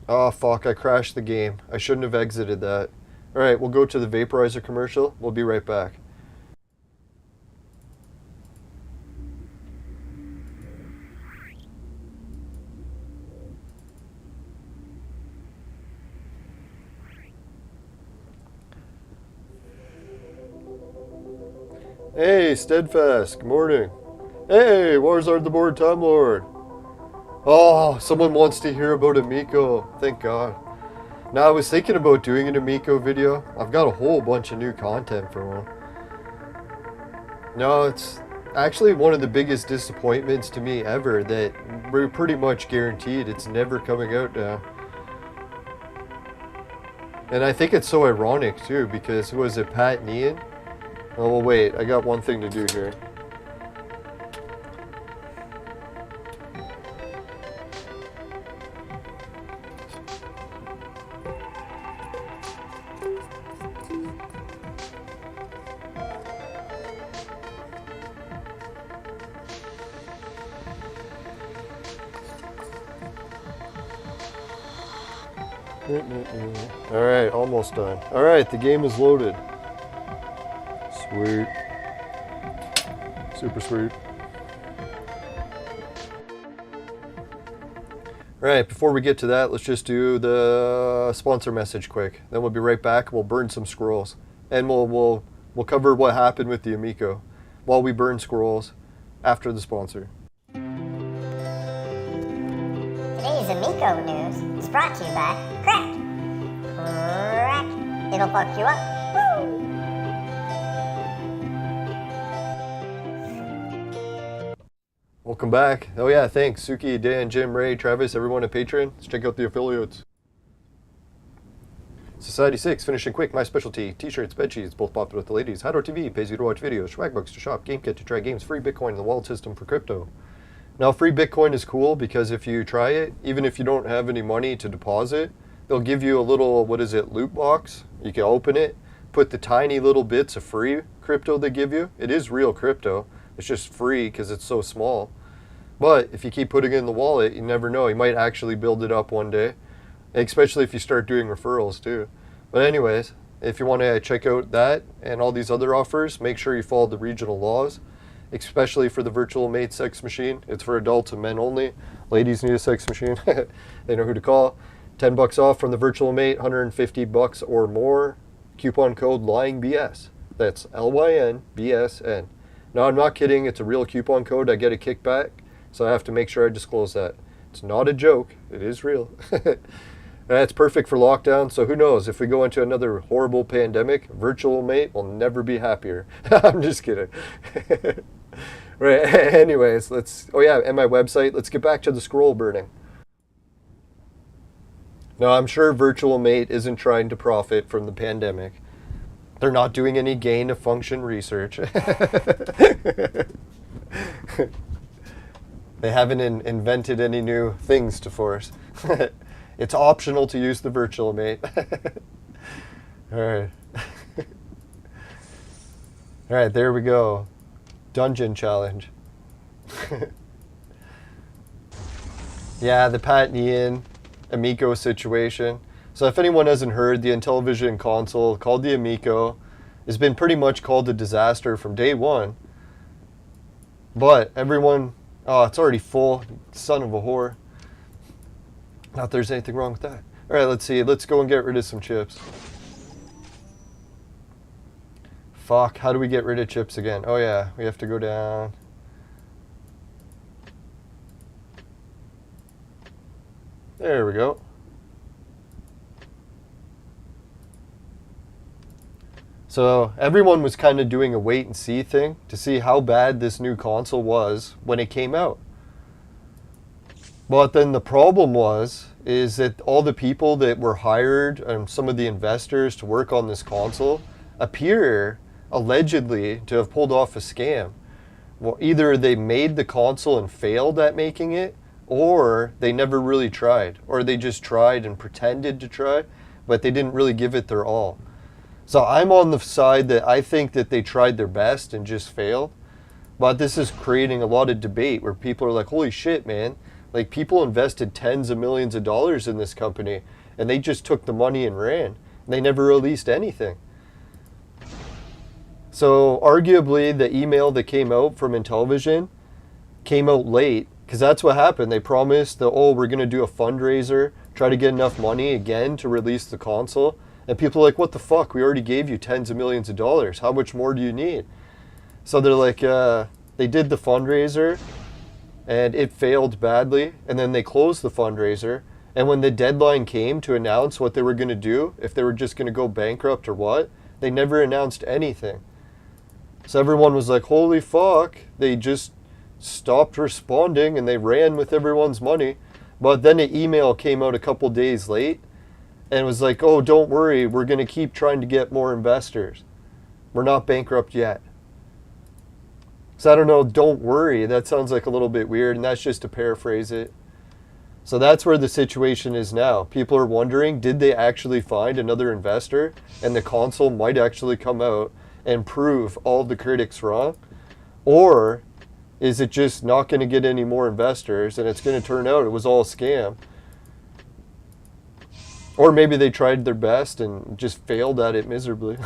Oh, fuck, I crashed the game. I shouldn't have exited that. Alright, we'll go to the Vaporizer commercial. We'll be right back. Hey, Steadfast, good morning. Hey, Warzard the Board Time Lord. Oh, someone wants to hear about Amico. Thank God. Now, I was thinking about doing an Amico video. I've got a whole bunch of new content for one. No, it's actually one of the biggest disappointments to me ever that we're pretty much guaranteed it's never coming out now. And I think it's so ironic too, because was it Pat and Ian? Oh, well, wait, I got one thing to do here. Alright, almost done. Alright, the game is loaded. Sweet. Super sweet. Alright, before we get to that, let's just do the sponsor message quick. Then we'll be right back. We'll burn some scrolls. And we'll cover what happened with the Amico while we burn scrolls after the sponsor. Today's Amico news is brought to you by Crunk. Crunk. It'll fuck you up. Woo! Welcome back. Oh yeah, thanks. Suki, Dan, Jim, Ray, Travis, everyone at Patreon. Let's check out the affiliates. Society 6, finishing quick, my specialty. T-shirts, bedsheets, both popular with the ladies. Hydro TV, pays you to watch videos. Swagbucks to shop. GameKit to try games. Free Bitcoin in the wallet system for crypto. Now, free Bitcoin is cool because if you try it, even if you don't have any money to deposit, they'll give you a little, loot box. You can open it, put the tiny little bits of free crypto they give you. It is real crypto. It's just free because it's so small. But if you keep putting it in the wallet, you never know. You might actually build it up one day, especially if you start doing referrals too. But anyways, if you want to check out that and all these other offers, make sure you follow the regional laws, especially for the virtual mate sex machine. It's for adults and men only. Ladies need a sex machine. They know who to call. $10 off from the virtual mate, $150 or more. Coupon code LYINGBS. That's LYNBSN. No, I'm not kidding. It's a real coupon code. I get a kickback, so I have to make sure I disclose that. It's not a joke. It is real. It's perfect for lockdown, so who knows? If we go into another horrible pandemic, virtual mate will never be happier. I'm just kidding. Right, anyways, and my website. Let's get back to the scroll burning. Now, I'm sure virtual mate isn't trying to profit from the pandemic. They're not doing any gain of function research. They haven't invented any new things to force. It's optional to use the virtual mate. Alright. Alright, there we go. Dungeon challenge. Yeah, the Pat and Ian Amico situation. So if anyone hasn't heard, the Intellivision console called the Amico has been pretty much called a disaster from day one. But everyone, oh, it's already full. Son of a whore. Not there's anything wrong with that. All right, let's see. Let's go and get rid of some chips. Fuck, how do we get rid of chips again? Oh yeah, we have to go down. There we go. So everyone was kind of doing a wait and see thing to see how bad this new console was when it came out. But then the problem is that all the people that were hired and some of the investors to work on this console appear allegedly to have pulled off a scam Well, either they made the console and failed at making it, or they never really tried, or they just tried and pretended to try, but they didn't really give it their all. So I'm on the side that I think that they tried their best and just failed. But this is creating a lot of debate where people are like, holy shit, man. Like, people invested tens of millions of dollars in this company, and they just took the money and ran. And they never released anything. So arguably, the email that came out from Intellivision came out late, because that's what happened. They promised that, oh, we're going to do a fundraiser, try to get enough money again to release the console. And people are like, what the fuck? We already gave you tens of millions of dollars. How much more do you need? So they're like, they did the fundraiser, and it failed badly. And then they closed the fundraiser. And when the deadline came to announce what they were going to do, if they were just going to go bankrupt or what, they never announced anything. So everyone was like, holy fuck. They just stopped responding and they ran with everyone's money. But then an email came out a couple days late and was like, oh, don't worry, we're going to keep trying to get more investors. We're not bankrupt yet. So I don't know, don't worry. That sounds like a little bit weird, and that's just to paraphrase it. So that's where the situation is now. People are wondering, did they actually find another investor? And the console might actually come out and prove all the critics wrong? Or is it just not going to get any more investors and it's going to turn out it was all a scam? Or maybe they tried their best and just failed at it miserably.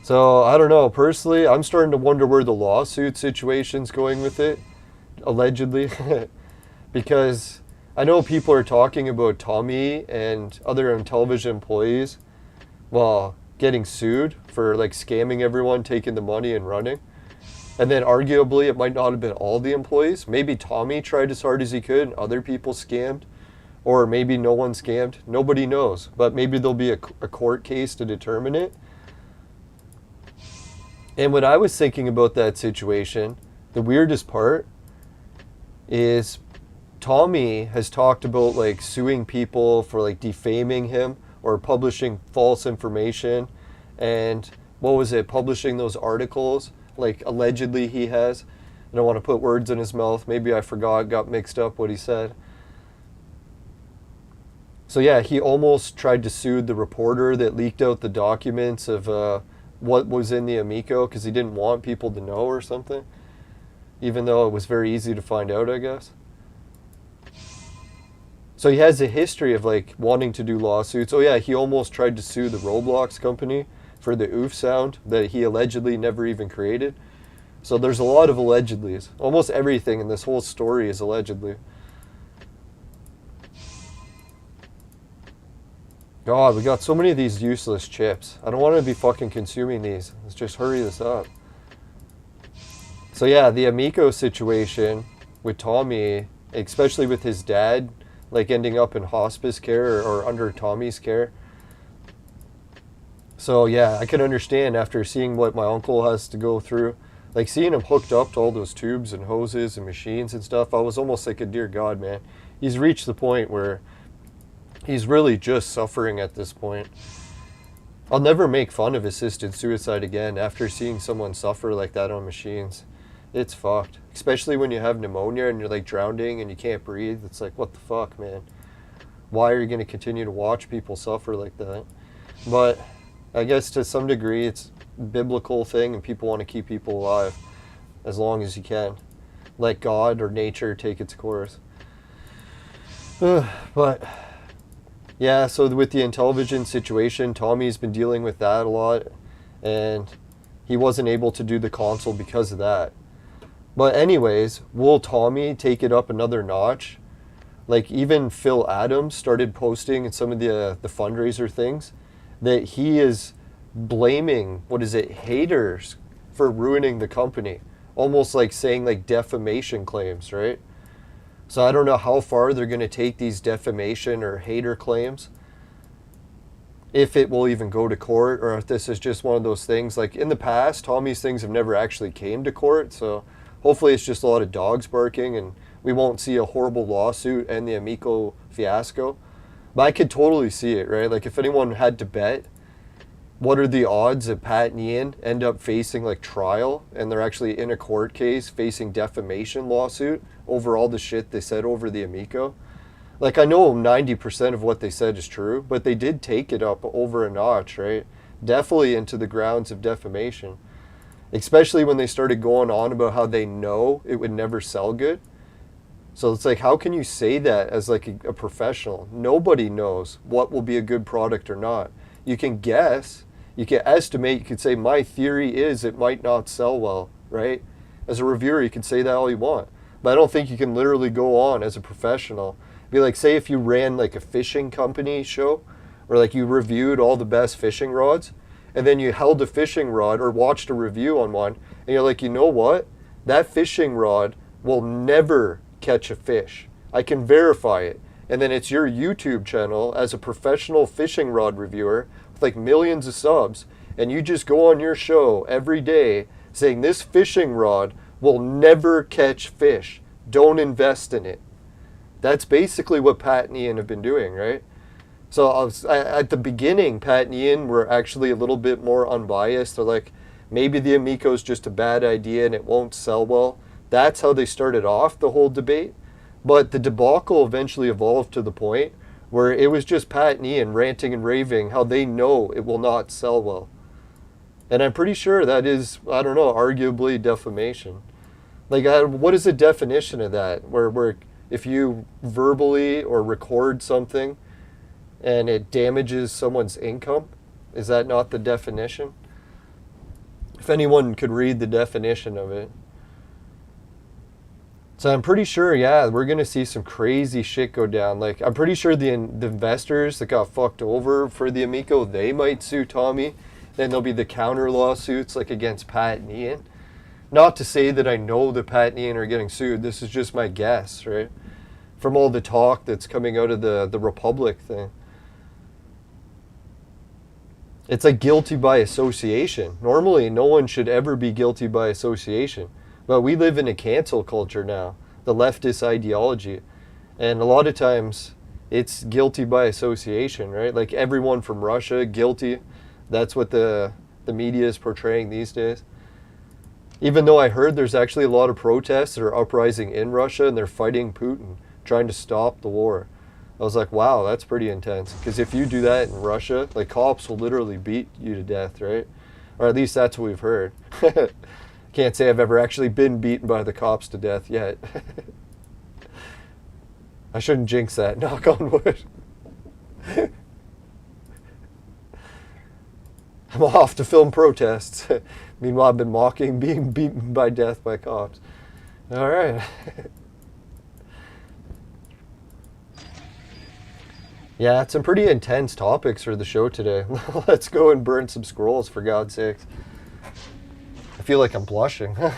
So I don't know. Personally, I'm starting to wonder where the lawsuit situation's going with it, allegedly. Because I know people are talking about Tommy and other Intellivision employees, well, getting sued for like scamming everyone, taking the money and running. And then arguably it might not have been all the employees. Maybe Tommy tried as hard as he could and other people scammed. Or maybe no one scammed. Nobody knows. But maybe there'll be a court case to determine it. And when I was thinking about that situation, the weirdest part is Tommy has talked about like suing people for like defaming him or publishing false information. And what was it? Publishing those articles like allegedly he has. I don't want to put words in his mouth. Maybe I forgot, got mixed up what he said. So yeah, he almost tried to sue the reporter that leaked out the documents of what was in the Amico because he didn't want people to know or something. Even though it was very easy to find out, I guess. So he has a history of like wanting to do lawsuits. Oh yeah, he almost tried to sue the Roblox company for the oof sound that he allegedly never even created. So there's a lot of allegedlys. Almost everything in this whole story is allegedly. God, we got so many of these useless chips. I don't want to be fucking consuming these. Let's just hurry this up. So yeah, the Amico situation with Tommy, especially with his dad, like ending up in hospice care or under Tommy's care. So yeah, I can understand after seeing what my uncle has to go through. Like seeing him hooked up to all those tubes and hoses and machines and stuff, I was almost like, dear God, man. He's reached the point where he's really just suffering at this point. I'll never make fun of assisted suicide again after seeing someone suffer like that on machines. It's fucked. Especially when you have pneumonia and you're like drowning and you can't breathe. It's like, what the fuck, man? Why are you going to continue to watch people suffer like that? But I guess to some degree it's a biblical thing and people want to keep people alive as long as you can. Let God or nature take its course. But yeah, so with the Intellivision situation, Tommy's been dealing with that a lot, and he wasn't able to do the console because of that. But anyways, will Tommy take it up another notch? Like even Phil Adams started posting in some of the fundraiser things that he is blaming, haters for ruining the company. Almost like saying like defamation claims, right? So I don't know how far they're going to take these defamation or hater claims. If it will even go to court or if this is just one of those things. Like in the past, Tommy's things have never actually came to court. So hopefully it's just a lot of dogs barking and we won't see a horrible lawsuit and the Amico fiasco. But I could totally see it, right? Like if anyone had to bet, what are the odds that Pat and Ian end up facing like trial and they're actually in a court case facing defamation lawsuit over all the shit they said over the Amico? Like, I know 90% of what they said is true, but they did take it up over a notch, right? Definitely into the grounds of defamation. Especially when they started going on about how they know it would never sell good. So it's like, how can you say that as like a professional? Nobody knows what will be a good product or not. You can guess, you can estimate, you could say, my theory is it might not sell well, right? As a reviewer, you can say that all you want. But I don't think you can literally go on as a professional. Be like, say if you ran like a fishing company show, or like you reviewed all the best fishing rods, and then you held a fishing rod or watched a review on one, and you're like, you know what? That fishing rod will never catch a fish. I can verify it. And then it's your YouTube channel as a professional fishing rod reviewer with like millions of subs, and you just go on your show every day saying this fishing rod will never catch fish. Don't invest in it. That's basically what Pat and Ian have been doing, right? So at the beginning, Pat and Ian were actually a little bit more unbiased. They're like, maybe the Amico's just a bad idea and it won't sell well. That's how they started off the whole debate. But the debacle eventually evolved to the point where it was just Pat and Ian ranting and raving how they know it will not sell well. And I'm pretty sure that is, I don't know, arguably defamation. Like, what is the definition of that? Where if you verbally or record something and it damages someone's income, is that not the definition? If anyone could read the definition of it. So I'm pretty sure, yeah, we're going to see some crazy shit go down. Like, I'm pretty sure the investors that got fucked over for the Amico, they might sue Tommy. Then there'll be the counter lawsuits, like against Pat and Ian. Not to say that I know that Pat and Ian are getting sued. This is just my guess, right? From all the talk that's coming out of the Republic thing. It's like guilty by association. Normally, no one should ever be guilty by association. But we live in a cancel culture now, the leftist ideology. And a lot of times, it's guilty by association, right? Like everyone from Russia, guilty. That's what the media is portraying these days. Even though I heard there's actually a lot of protests that are uprising in Russia and they're fighting Putin, trying to stop the war. I was like, wow, that's pretty intense. Because if you do that in Russia, like cops will literally beat you to death, right? Or at least that's what we've heard. Can't say I've ever actually been beaten by the cops to death yet. I shouldn't jinx that, knock on wood. I'm off to film protests. Meanwhile, I've been mocking being beaten by death by cops. All right. Yeah, it's some pretty intense topics for the show today. Let's go and burn some scrolls, for God's sakes. I feel like I'm blushing. All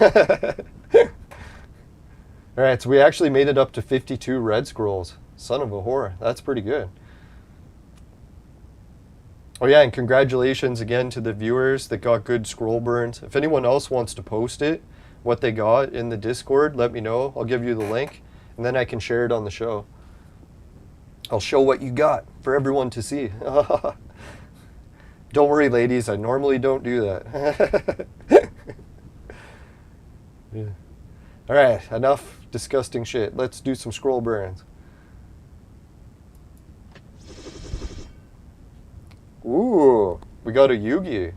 right, so we actually made it up to 52 red scrolls. Son of a whore. That's pretty good. Oh yeah, and congratulations again to the viewers that got good scroll burns. If anyone else wants to post it, what they got in the Discord, let me know. I'll give you the link, and then I can share it on the show. I'll show what you got for everyone to see. Don't worry, ladies. I normally don't do that. Yeah. All right, enough disgusting shit. Let's do some scroll burns. Ooh, we got a Yugi.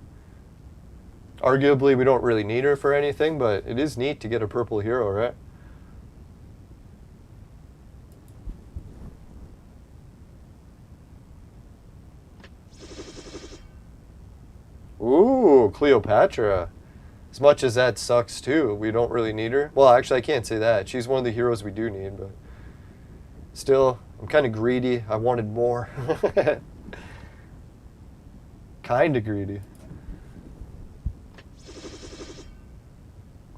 Arguably, we don't really need her for anything, but it is neat to get a purple hero, right? Ooh, Cleopatra. As much as that sucks too, we don't really need her. Well, actually, I can't say that. She's one of the heroes we do need, but still, I'm kind of greedy. I wanted more. Kind of greedy.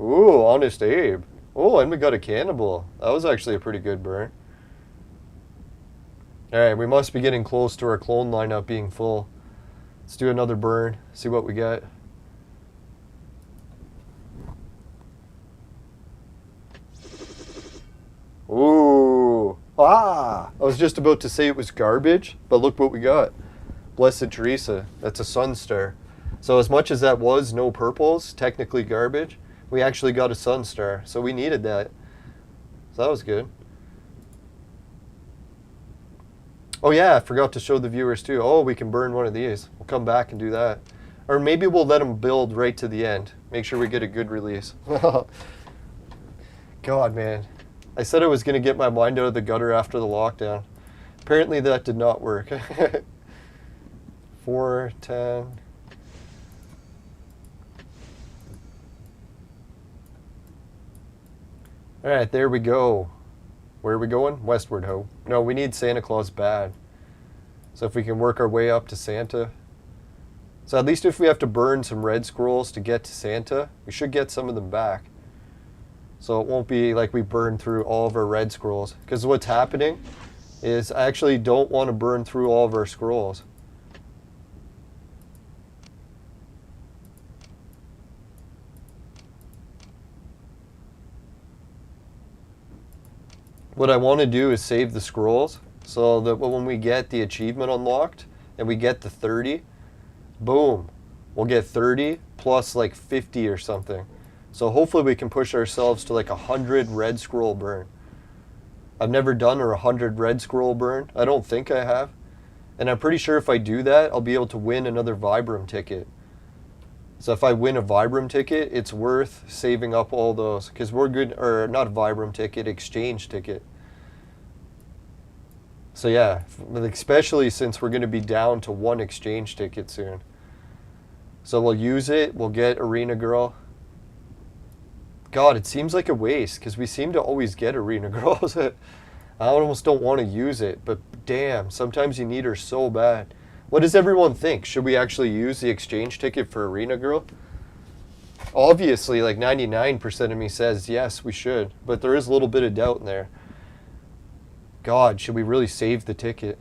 Ooh, Honest Abe. Oh, and we got a Cannibal. That was actually a pretty good burn. Alright, we must be getting close to our clone lineup being full. Let's do another burn, see what we get. Ooh. Ah! I was just about to say it was garbage, but look what we got. Blessed Teresa. That's a sun star. So as much as that was no purples, technically garbage, we actually got a sun star. So we needed that. So that was good. Oh yeah, I forgot to show the viewers too. Oh, we can burn one of these. We'll come back and do that. Or maybe we'll let them build right to the end. Make sure we get a good release. God, man. I said I was going to get my mind out of the gutter after the lockdown. Apparently that did not work. 4, 10. Alright, there we go. Where are we going? Westward, ho. No, we need Santa Claus bad. So if we can work our way up to Santa. So at least if we have to burn some red scrolls to get to Santa, we should get some of them back. So it won't be like we burn through all of our red scrolls. Because what's happening is I actually don't want to burn through all of our scrolls. What I want to do is save the scrolls so that when we get the achievement unlocked and we get the 30, boom, we'll get 30 plus like 50 or something. So hopefully we can push ourselves to like 100 red scroll burn. I've never done a 100 red scroll burn. I don't think I have. And I'm pretty sure if I do that, I'll be able to win another Vibram ticket. So if I win a Vibram ticket, it's worth saving up all those. Because we're good, or not a Vibram ticket, exchange ticket. So yeah, especially since we're going to be down to 1 exchange ticket soon. So we'll use it, we'll get Arena Girl. God, it seems like a waste, because we seem to always get Arena Girls. I almost don't want to use it, but damn, sometimes you need her so bad. What does everyone think? Should we actually use the exchange ticket for Arena Girl? Obviously, like 99% of me says yes, we should. But there is a little bit of doubt in there. God, should we really save the ticket?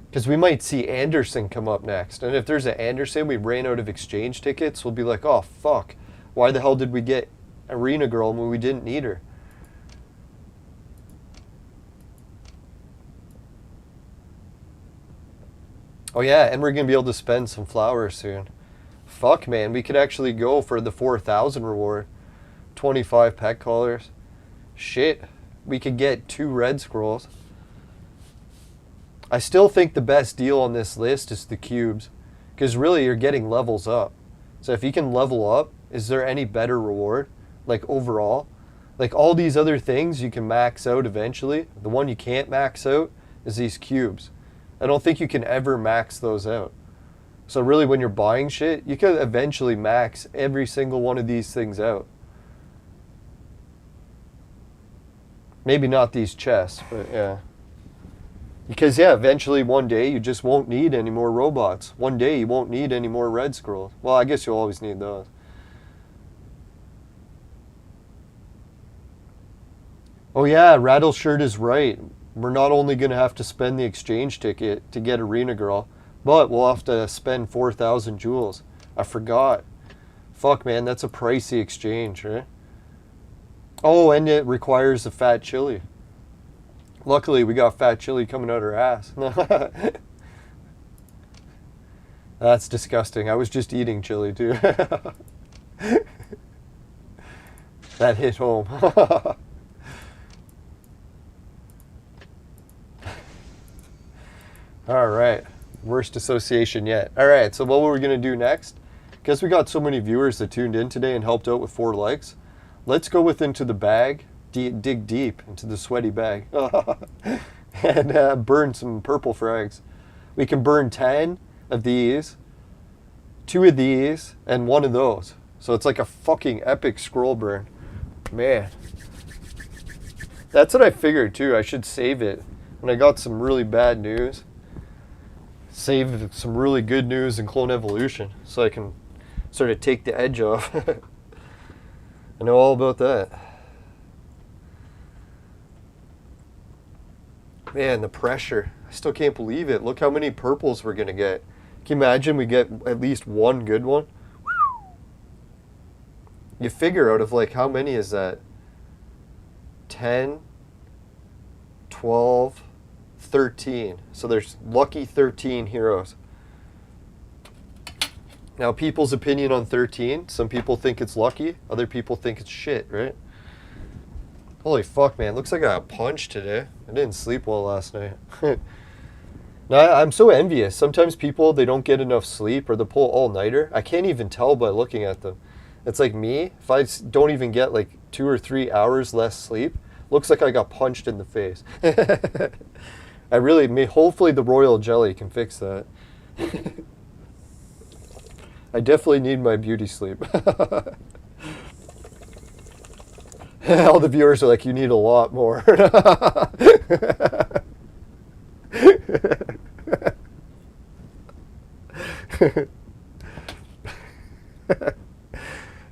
Because we might see Anderson come up next. And if there's an Anderson, we ran out of exchange tickets, we'll be like, oh, fuck. Why the hell did we get Arena Girl when we didn't need her? Oh yeah, and we're going to be able to spend some flowers soon. Fuck, man, we could actually go for the 4,000 reward. 25 pet collars. Shit, we could get 2 red scrolls. I still think the best deal on this list is the cubes. Because really, you're getting levels up. So if you can level up, is there any better reward? Like overall? Like all these other things you can max out eventually. The one you can't max out is these cubes. I don't think you can ever max those out. So really when you're buying shit, you can eventually max every single one of these things out. Maybe not these chests, but yeah. Because yeah, eventually one day you just won't need any more robots. One day you won't need any more red scrolls. Well, I guess you'll always need those. Oh yeah, Rattleshirt is right. We're not only going to have to spend the exchange ticket to get Arena Girl, but we'll have to spend 4,000 jewels. I forgot. Fuck, man, that's a pricey exchange, right? Oh, and it requires a fat chili. Luckily, we got fat chili coming out her ass. That's disgusting. I was just eating chili, too. That hit home. All right, worst association yet. All right, so what we're gonna do next, because we got so many viewers that tuned in today and helped out with 4 likes, let's go into the bag, dig deep into the sweaty bag, and burn some purple frags. We can burn 10 of these, 2 of these, and 1 of those. So it's like a fucking epic scroll burn. Man. That's what I figured too. I should save it when I got some really bad news. Save some really good news in Clone Evolution so I can sort of take the edge off. I know all about that. Man, the pressure. I still can't believe it. Look how many purples we're going to get. Can you imagine we get at least 1 good one? You figure out of like, how many is that? 10, 12, 13. So there's lucky 13 heroes. Now, people's opinion on 13, some people think it's lucky, other people think it's shit, right? Holy fuck, man. Looks like I got punched today. I didn't sleep well last night. Now, I'm so envious. Sometimes people, they don't get enough sleep or they pull all-nighter. I can't even tell by looking at them. It's like me, if I don't even get like 2 or 3 hours less sleep, looks like I got punched in the face. I really may. Hopefully the royal jelly can fix that. I definitely need my beauty sleep. All the viewers are like, you need a lot more.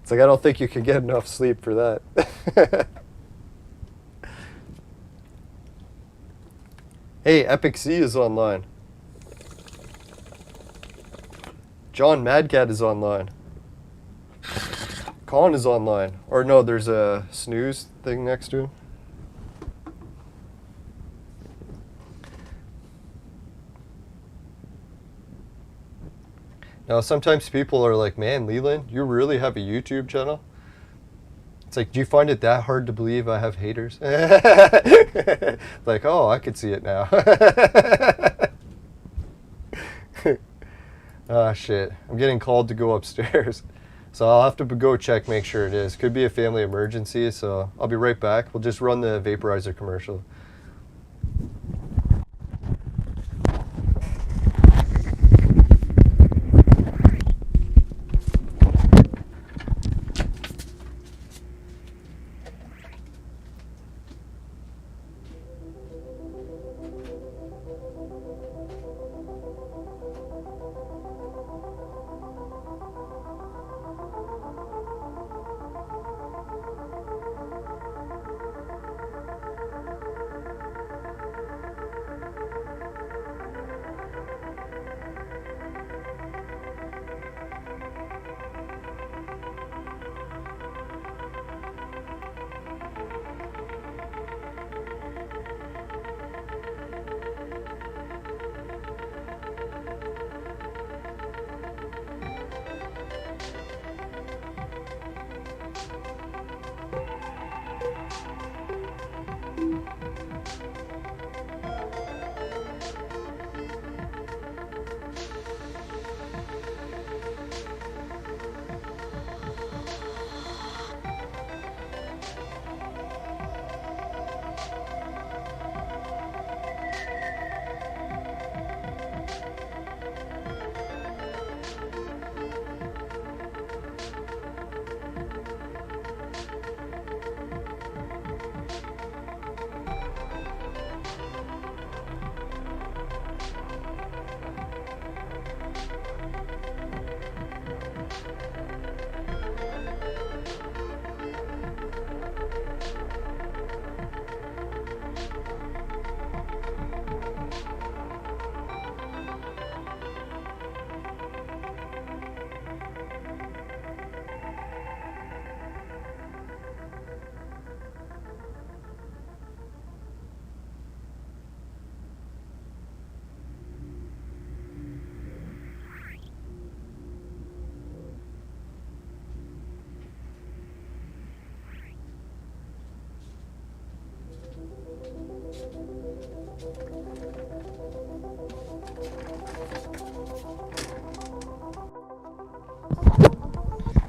It's like, I don't think you can get enough sleep for that. Hey, Epic C is online. John Madcat is online. Colin is online. Or no, there's a snooze thing next to him. Now, sometimes people are like, man, Leland, you really have a YouTube channel? It's like, do you find it that hard to believe I have haters? Like, oh, I could see it now. Ah, shit. I'm getting called to go upstairs. So I'll have to go check, make sure it is. Could be a family emergency, so I'll be right back. We'll just run the vaporizer commercial.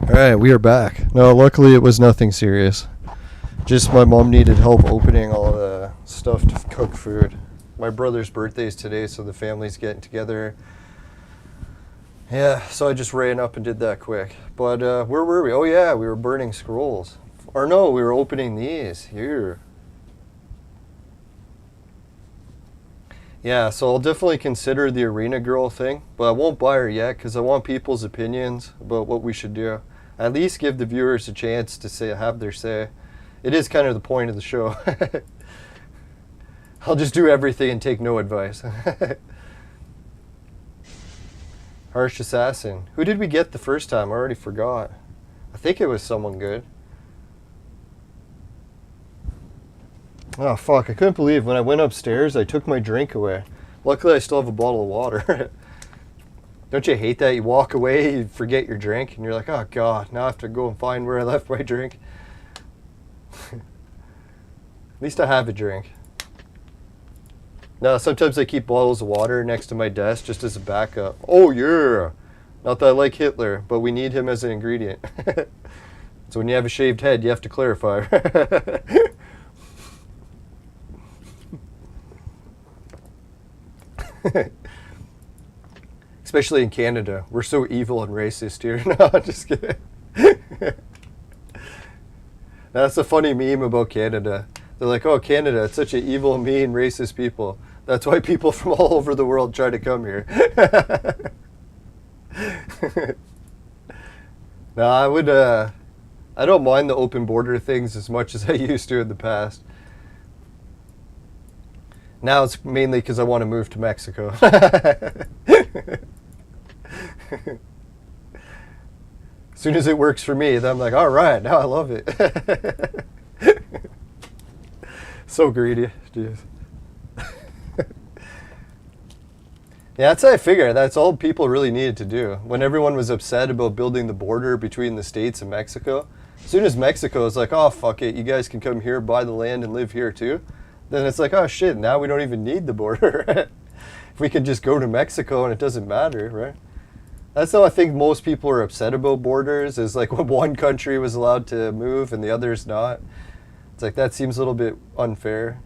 Alright, we are back. No, luckily it was nothing serious. Just my mom needed help opening all the stuff to cook food. My brother's birthday is today, so the family's getting together. Yeah, so I just ran up and did that quick. But where were we? Oh yeah, we were burning scrolls. Or no, we were opening these. Here. Yeah, so I'll definitely consider the Arena Girl thing, but I won't buy her yet because I want people's opinions about what we should do. At least give the viewers a chance to have their say. It is kind of the point of the show. I'll just do everything and take no advice. Harsh Assassin. Who did we get the first time? I already forgot. I think it was someone good. Oh, fuck. I couldn't believe when I went upstairs, I took my drink away. Luckily, I still have a bottle of water. Don't you hate that? You walk away, you forget your drink, and you're like, oh, God, now I have to go and find where I left my drink. At least I have a drink. Now, sometimes I keep bottles of water next to my desk just as a backup. Oh, yeah. Not that I like Hitler, but we need him as an ingredient. So when you have a shaved head, you have to clarify. Especially in Canada. We're so evil and racist here. No, I'm just kidding. That's a funny meme about Canada. They're like, oh, Canada, it's such an evil, mean, racist people. That's why people from all over the world try to come here. No, I don't mind the open border things as much as I used to in the past. Now it's mainly because I want to move to Mexico. As soon as it works for me, then I'm like, all right, now I love it. So greedy. Jeez. Yeah, that's how I figure. That's all people really needed to do. When everyone was upset about building the border between the States and Mexico, as soon as Mexico is like, oh, fuck it, you guys can come here, buy the land, and live here too, then it's like, oh, shit, now we don't even need the border. If we could just go to Mexico and it doesn't matter, right? That's how I think most people are upset about borders, is like when one country was allowed to move and the other's not. It's like, that seems a little bit unfair.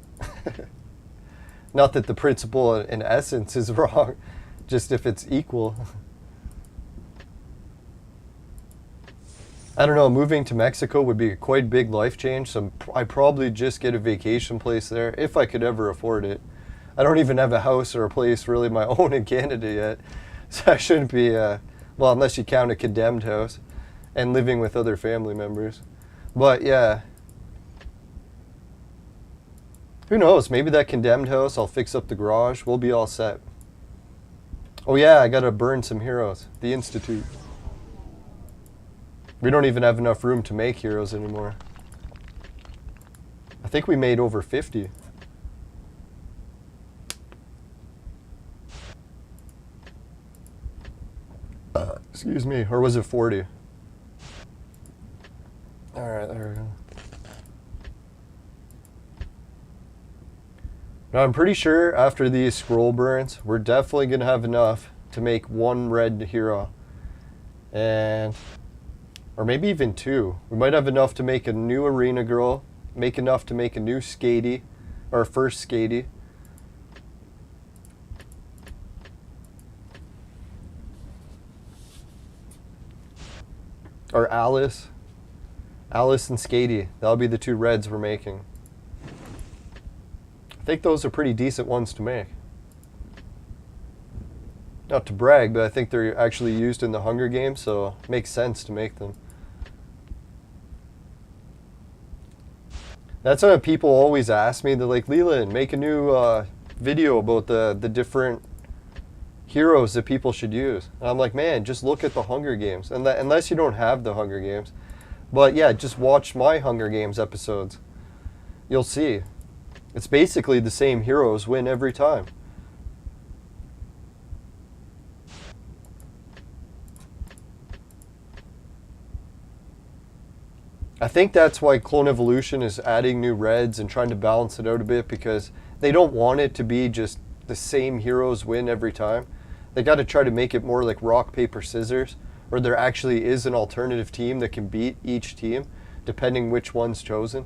Not that the principle in essence is wrong, just if it's equal. I don't know, moving to Mexico would be a quite big life change, so I'd probably just get a vacation place there, if I could ever afford it. I don't even have a house or a place really my own in Canada yet, so I shouldn't be, well, unless you count a condemned house and living with other family members. But yeah. Who knows, maybe that condemned house, I'll fix up the garage, we'll be all set. Oh yeah, I gotta burn some heroes. The Institute. We don't even have enough room to make heroes anymore. I think we made over 50. Excuse me, or was it 40? Alright, there we go. Now I'm pretty sure after these scroll burns, we're definitely going to have enough to make one red hero. And, or maybe even two. We might have enough to make a new arena girl, make enough to make a new skatey, or first skatey. Or Alice. Alice and Skatey. That'll be the two reds we're making. I think those are pretty decent ones to make. Not to brag, but I think they're actually used in the Hunger Games, so it makes sense to make them. That's why people always ask me, they're like, Leland, make a new video about the different heroes that people should use. And I'm like, man, just look at the Hunger Games. And unless you don't have the Hunger Games. But yeah, just watch my Hunger Games episodes. You'll see. It's basically the same heroes win every time. I think that's why Clone Evolution is adding new reds and trying to balance it out a bit, because they don't want it to be just the same heroes win every time. They got to try to make it more like rock, paper, scissors, where there actually is an alternative team that can beat each team, depending which one's chosen.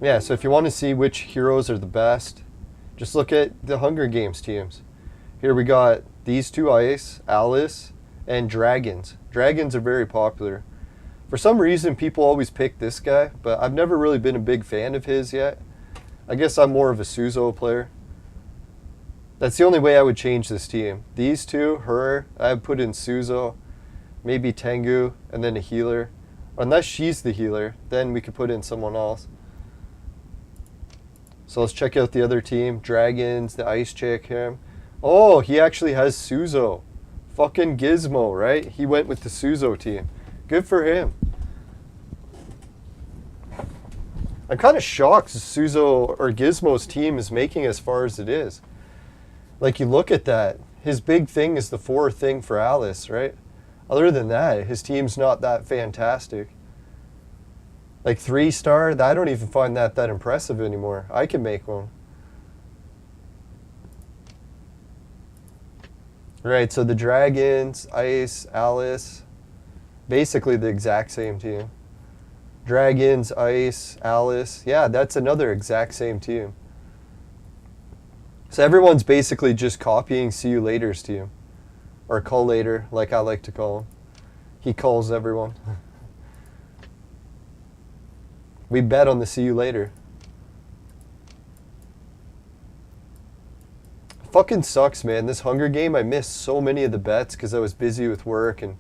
Yeah, so if you want to see which heroes are the best, just look at the Hunger Games teams. Here we got these two ice, Alice, and dragons. Dragons are very popular. For some reason, people always pick this guy, but I've never really been a big fan of his yet. I guess I'm more of a Suzo player. That's the only way I would change this team. These two, her, I would put in Suzo, maybe Tengu, and then a healer. Unless she's the healer, then we could put in someone else. So let's check out the other team. Dragons, the ice chick, him. Oh, he actually has Suzo. Fucking Gizmo, right? He went with the Suzo team. Good for him. I'm kind of shocked Suzo or Gizmo's team is making as far as it is. Like, you look at that. His big thing is the 4 thing for Alice, right? Other than that, his team's not that fantastic. Like 3-star, I don't even find that impressive anymore. I can make one. Right, so the Dragons, Ice, Alice, basically the exact same team. Dragons, Ice, Alice, yeah, that's another exact same team. So everyone's basically just copying See You Later's team. Or Call Later, like I like to call him. He calls everyone. We bet on the See You Later. Fucking sucks, man. This Hunger Game, I missed so many of the bets because I was busy with work and...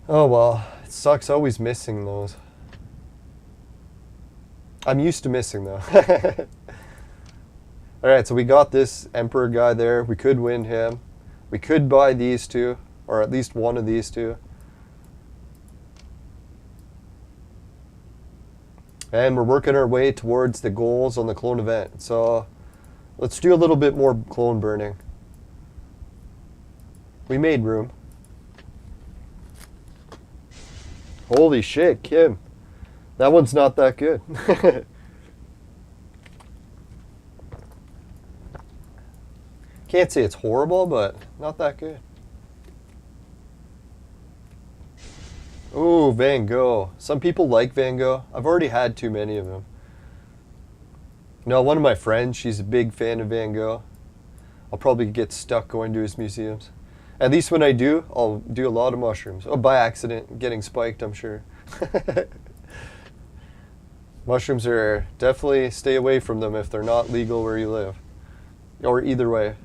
Oh well, it sucks always missing those. I'm used to missing though. Alright, so we got this Emperor guy there. We could win him. We could buy these two, or at least one of these two. And we're working our way towards the goals on the clone event. So let's do a little bit more clone burning. We made room. Holy shit, Kim. That one's not that good. Can't say it's horrible, but not that good. Ooh, Van Gogh. Some people like Van Gogh. I've already had too many of them. No, one of my friends, she's a big fan of Van Gogh. I'll probably get stuck going to his museums. At least when I do, I'll do a lot of mushrooms. Oh, by accident, getting spiked, I'm sure. Mushrooms are definitely, stay away from them if they're not legal where you live. Or either way.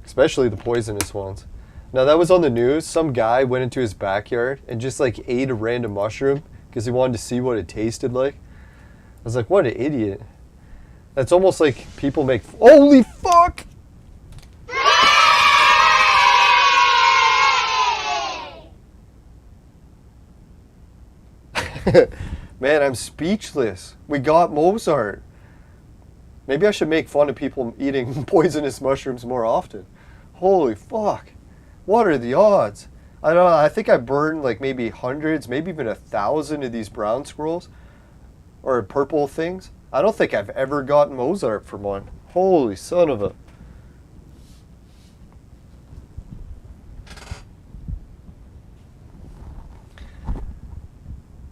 Especially the poisonous ones. Now that was on the news. Some guy went into his backyard and just like ate a random mushroom because he wanted to see what it tasted like. I was like, what an idiot. That's almost like people make... Holy fuck! Man, I'm speechless. We got Mozart. Maybe I should make fun of people eating poisonous mushrooms more often. Holy fuck. What are the odds? I don't know, I think I burned like maybe hundreds, maybe even 1,000 of these brown squirrels. Or purple things. I don't think I've ever gotten Mozart from one. Holy son of a...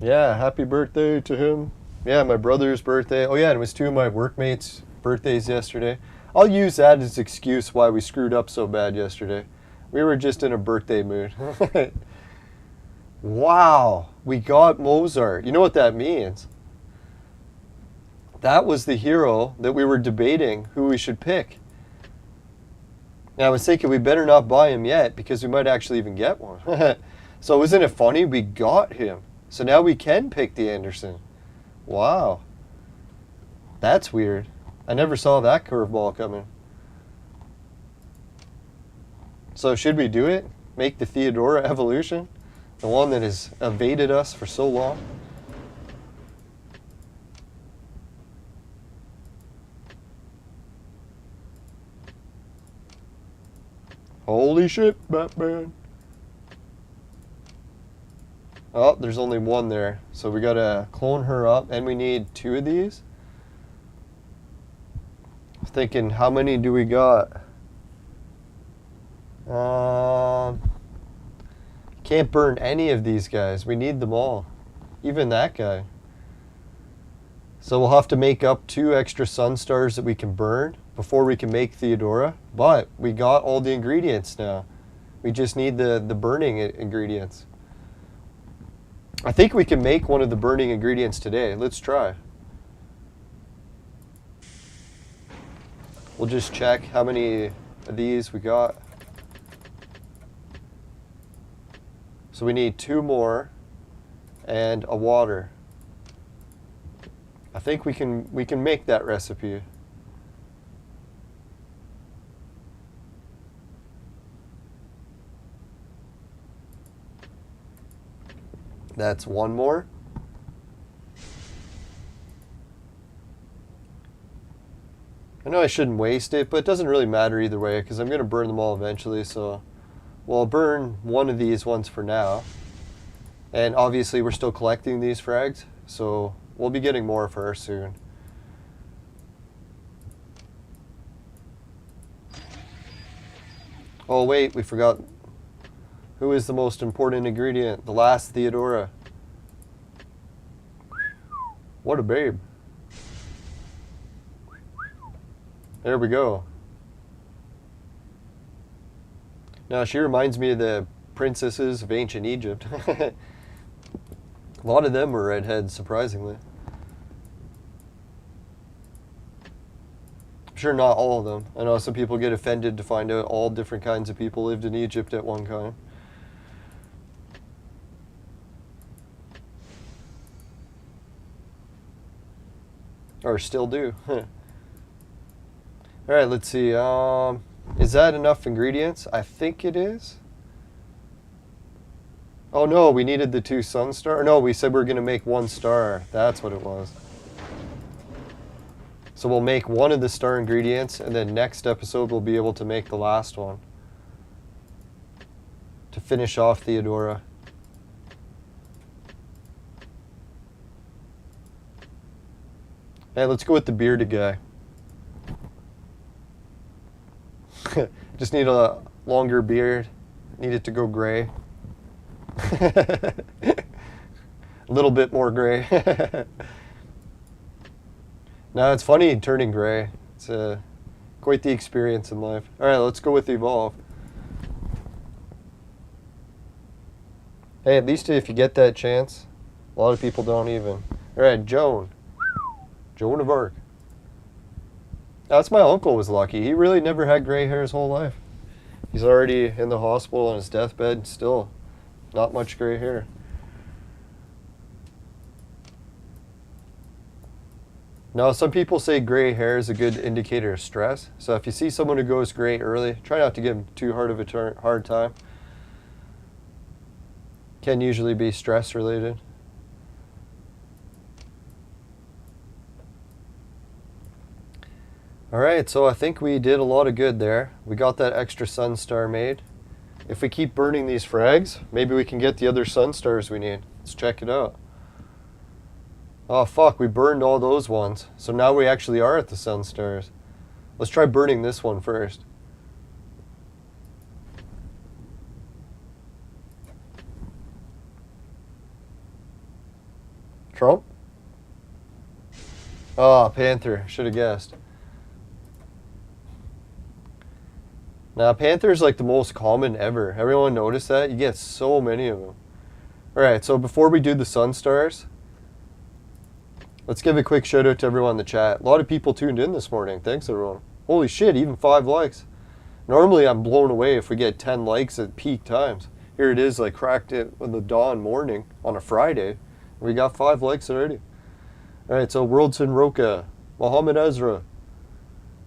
Yeah, happy birthday to him. Yeah, my brother's birthday. Oh yeah, and it was 2 of my workmates' birthdays yesterday. I'll use that as an excuse why we screwed up so bad yesterday. We were just in a birthday mood. Wow, we got Mozart. You know what that means? That was the hero that we were debating who we should pick. Now I was thinking we better not buy him yet because we might actually even get one. So isn't it funny? We got him. So now we can pick the Anderson. Wow. That's weird. I never saw that curveball coming. So should we do it? Make the Theodora evolution? The one that has evaded us for so long? Holy shit, Batman. Oh, there's only one there. So we gotta clone her up, and we need 2 of these. Thinking, how many do we got? Can't burn any of these guys. We need them all. Even that guy. So we'll have to make up 2 extra sun stars that we can burn before we can make Theodora. But we got all the ingredients now. We just need the burning ingredients. I think we can make one of the burning ingredients today. Let's try. We'll just check how many of these we got. So we need 2 more and a water. I think we can make that recipe. That's one more. I know I shouldn't waste it, but it doesn't really matter either way because I'm going to burn them all eventually. So we'll burn one of these ones for now. And obviously we're still collecting these frags, so we'll be getting more for her soon. Oh wait, we forgot. Who is the most important ingredient? The last Theodora. What a babe. There we go. Now she reminds me of the princesses of ancient Egypt. A lot of them were redheads, surprisingly. I'm sure not all of them. I know some people get offended to find out all different kinds of people lived in Egypt at one time. Or still do. Alright, let's see. Is that enough ingredients? I think it is. Oh no, we needed the 2 sun star. No, we said we were going to make 1 star. That's what it was. So we'll make one of the star ingredients, and then next episode we'll be able to make the last one. To finish off Theodora. Hey, let's go with the bearded guy. Just need a longer beard. Need it to go gray. A little bit more gray. Now it's funny turning gray. It's quite the experience in life. Alright, let's go with Evolve. Hey, at least if you get that chance. A lot of people don't even. Alright, Joan. Joan of Arc. That's my uncle was lucky. He really never had gray hair his whole life. He's already in the hospital on his deathbed. Still not much gray hair. Now, some people say gray hair is a good indicator of stress. So if you see someone who goes gray early, try not to give them too hard of a hard time. Can usually be stress related. Alright, so I think we did a lot of good there. We got that extra sun star made. If we keep burning these frags, maybe we can get the other sun stars we need. Let's check it out. Oh fuck, we burned all those ones. So now we actually are at the sun stars. Let's try burning this one first. Trump? Oh, Panther. Should have guessed. Now, Panther's like the most common ever. Everyone notice that? You get so many of them. Alright, so before we do the sun stars, let's give a quick shout out to everyone in the chat. A lot of people tuned in this morning. Thanks, everyone. Holy shit, even 5 likes. Normally, I'm blown away if we get 10 likes at peak times. Here it is, like cracked it in the dawn morning on a Friday. We got 5 likes already. Alright, so Worldson Roka, Mohammed Ezra,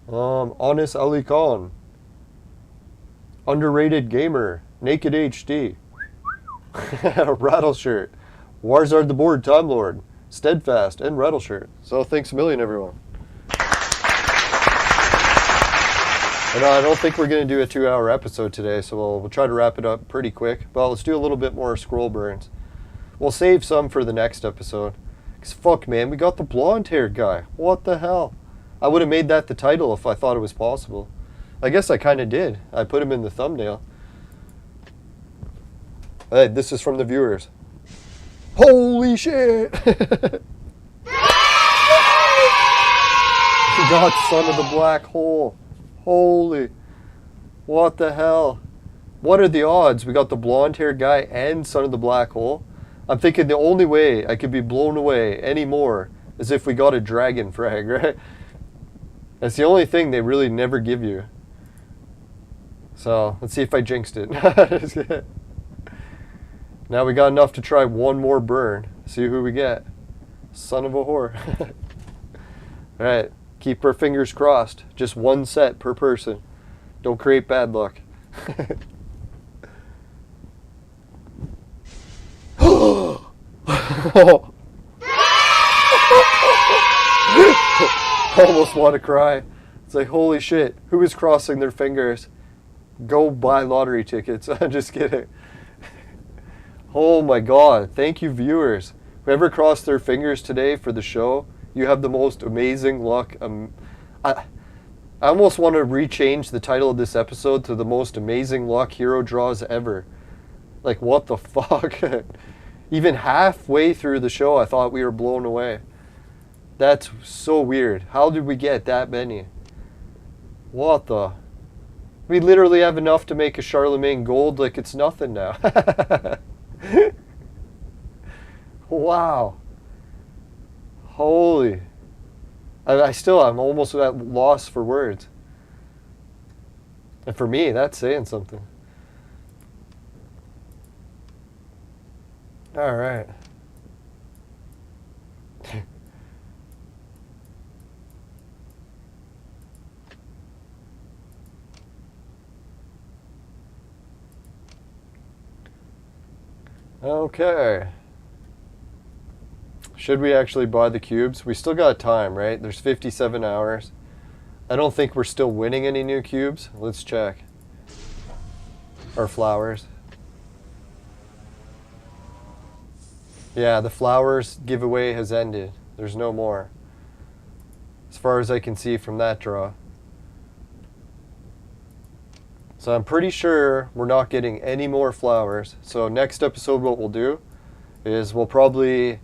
Honest Ali Khan, Underrated Gamer, Naked HD, Rattleshirt, Warzard the Board Time Lord, Steadfast, and Rattleshirt. So thanks a million, everyone. And I don't think we're going to do a 2-hour episode today, so we'll try to wrap it up pretty quick. But let's do a little bit more scroll burns. We'll save some for the next episode. Because fuck, man, we got the blonde hair guy. What the hell? I would have made that the title if I thought it was possible. I guess I kind of did. I put him in the thumbnail. Hey, this is from the viewers. Holy shit! God, son of the black hole. Holy. What the hell? What are the odds? We got the blonde hair guy and son of the black hole. I'm thinking the only way I could be blown away anymore is if we got a dragon frag, right? That's the only thing they really never give you. So, let's see if I jinxed it. Now we got enough to try one more burn. See who we get. Son of a whore. Alright, keep our fingers crossed. Just one set per person. Don't create bad luck. I almost want to cry. It's like, holy shit, who is crossing their fingers? Go buy lottery tickets. I'm just kidding. Oh my god, thank you viewers. Whoever crossed their fingers today for the show, you have the most amazing luck. I almost want to rechange the title of this episode to the most amazing luck hero draws ever. Like, what the fuck? Even halfway through the show, I thought we were blown away. That's so weird. How did we get that many? What the? We literally have enough to make a Charlemagne Gold like it's nothing now. Wow. Holy. I'm almost at loss for words. And for me, that's saying something. All right. Okay. Should we actually buy the cubes? We still got time, right? There's 57 hours. I don't think we're still winning any new cubes. Let's check. Or flowers. Yeah, the flowers giveaway has ended. There's no more. As far as I can see from that draw. So I'm pretty sure we're not getting any more flowers. So next episode what we'll do is we'll probably...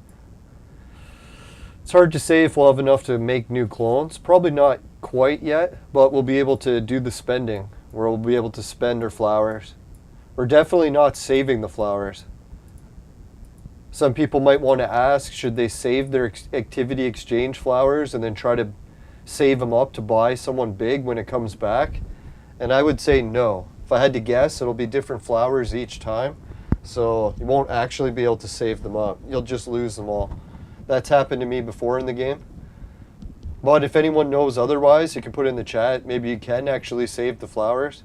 It's hard to say if we'll have enough to make new clones. Probably not quite yet, but we'll be able to do the spending. Where we'll be able to spend our flowers. We're definitely not saving the flowers. Some people might want to ask, should they save their activity exchange flowers and then try to save them up to buy someone big when it comes back? And I would say no. If I had to guess, it'll be different flowers each time. So you won't actually be able to save them up. You'll just lose them all. That's happened to me before in the game. But if anyone knows otherwise, you can put in the chat. Maybe you can actually save the flowers.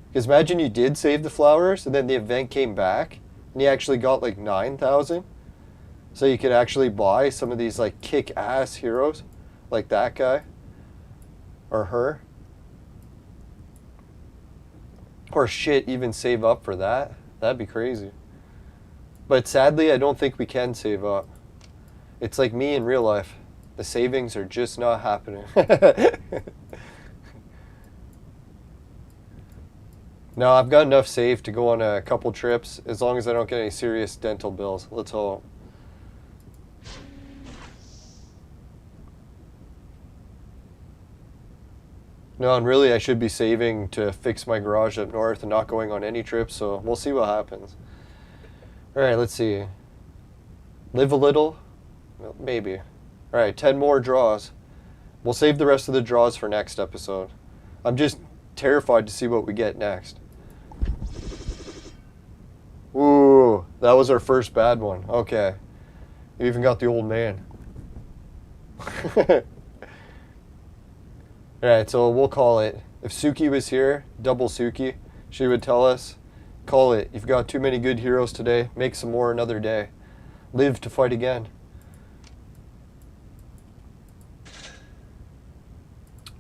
Because imagine you did save the flowers and then the event came back and you actually got like 9,000. So you could actually buy some of these like kick-ass heroes like that guy or her. Or shit, even save up for that. That'd be crazy. But sadly, I don't think we can save up. It's like me in real life. The savings are just not happening. No, I've got enough saved to go on a couple trips as long as I don't get any serious dental bills. Let's hope. No, and really I should be saving to fix my garage up north and not going on any trips, so we'll see what happens. Alright, let's see. Live a little? Well, maybe. Alright, 10 more draws. We'll save the rest of the draws for next episode. I'm just terrified to see what we get next. Ooh, that was our first bad one. Okay. You even got the old man. Alright, so we'll call it. If Suki was here, double Suki, she would tell us, call it. You've got too many good heroes today. Make some more another day. Live to fight again.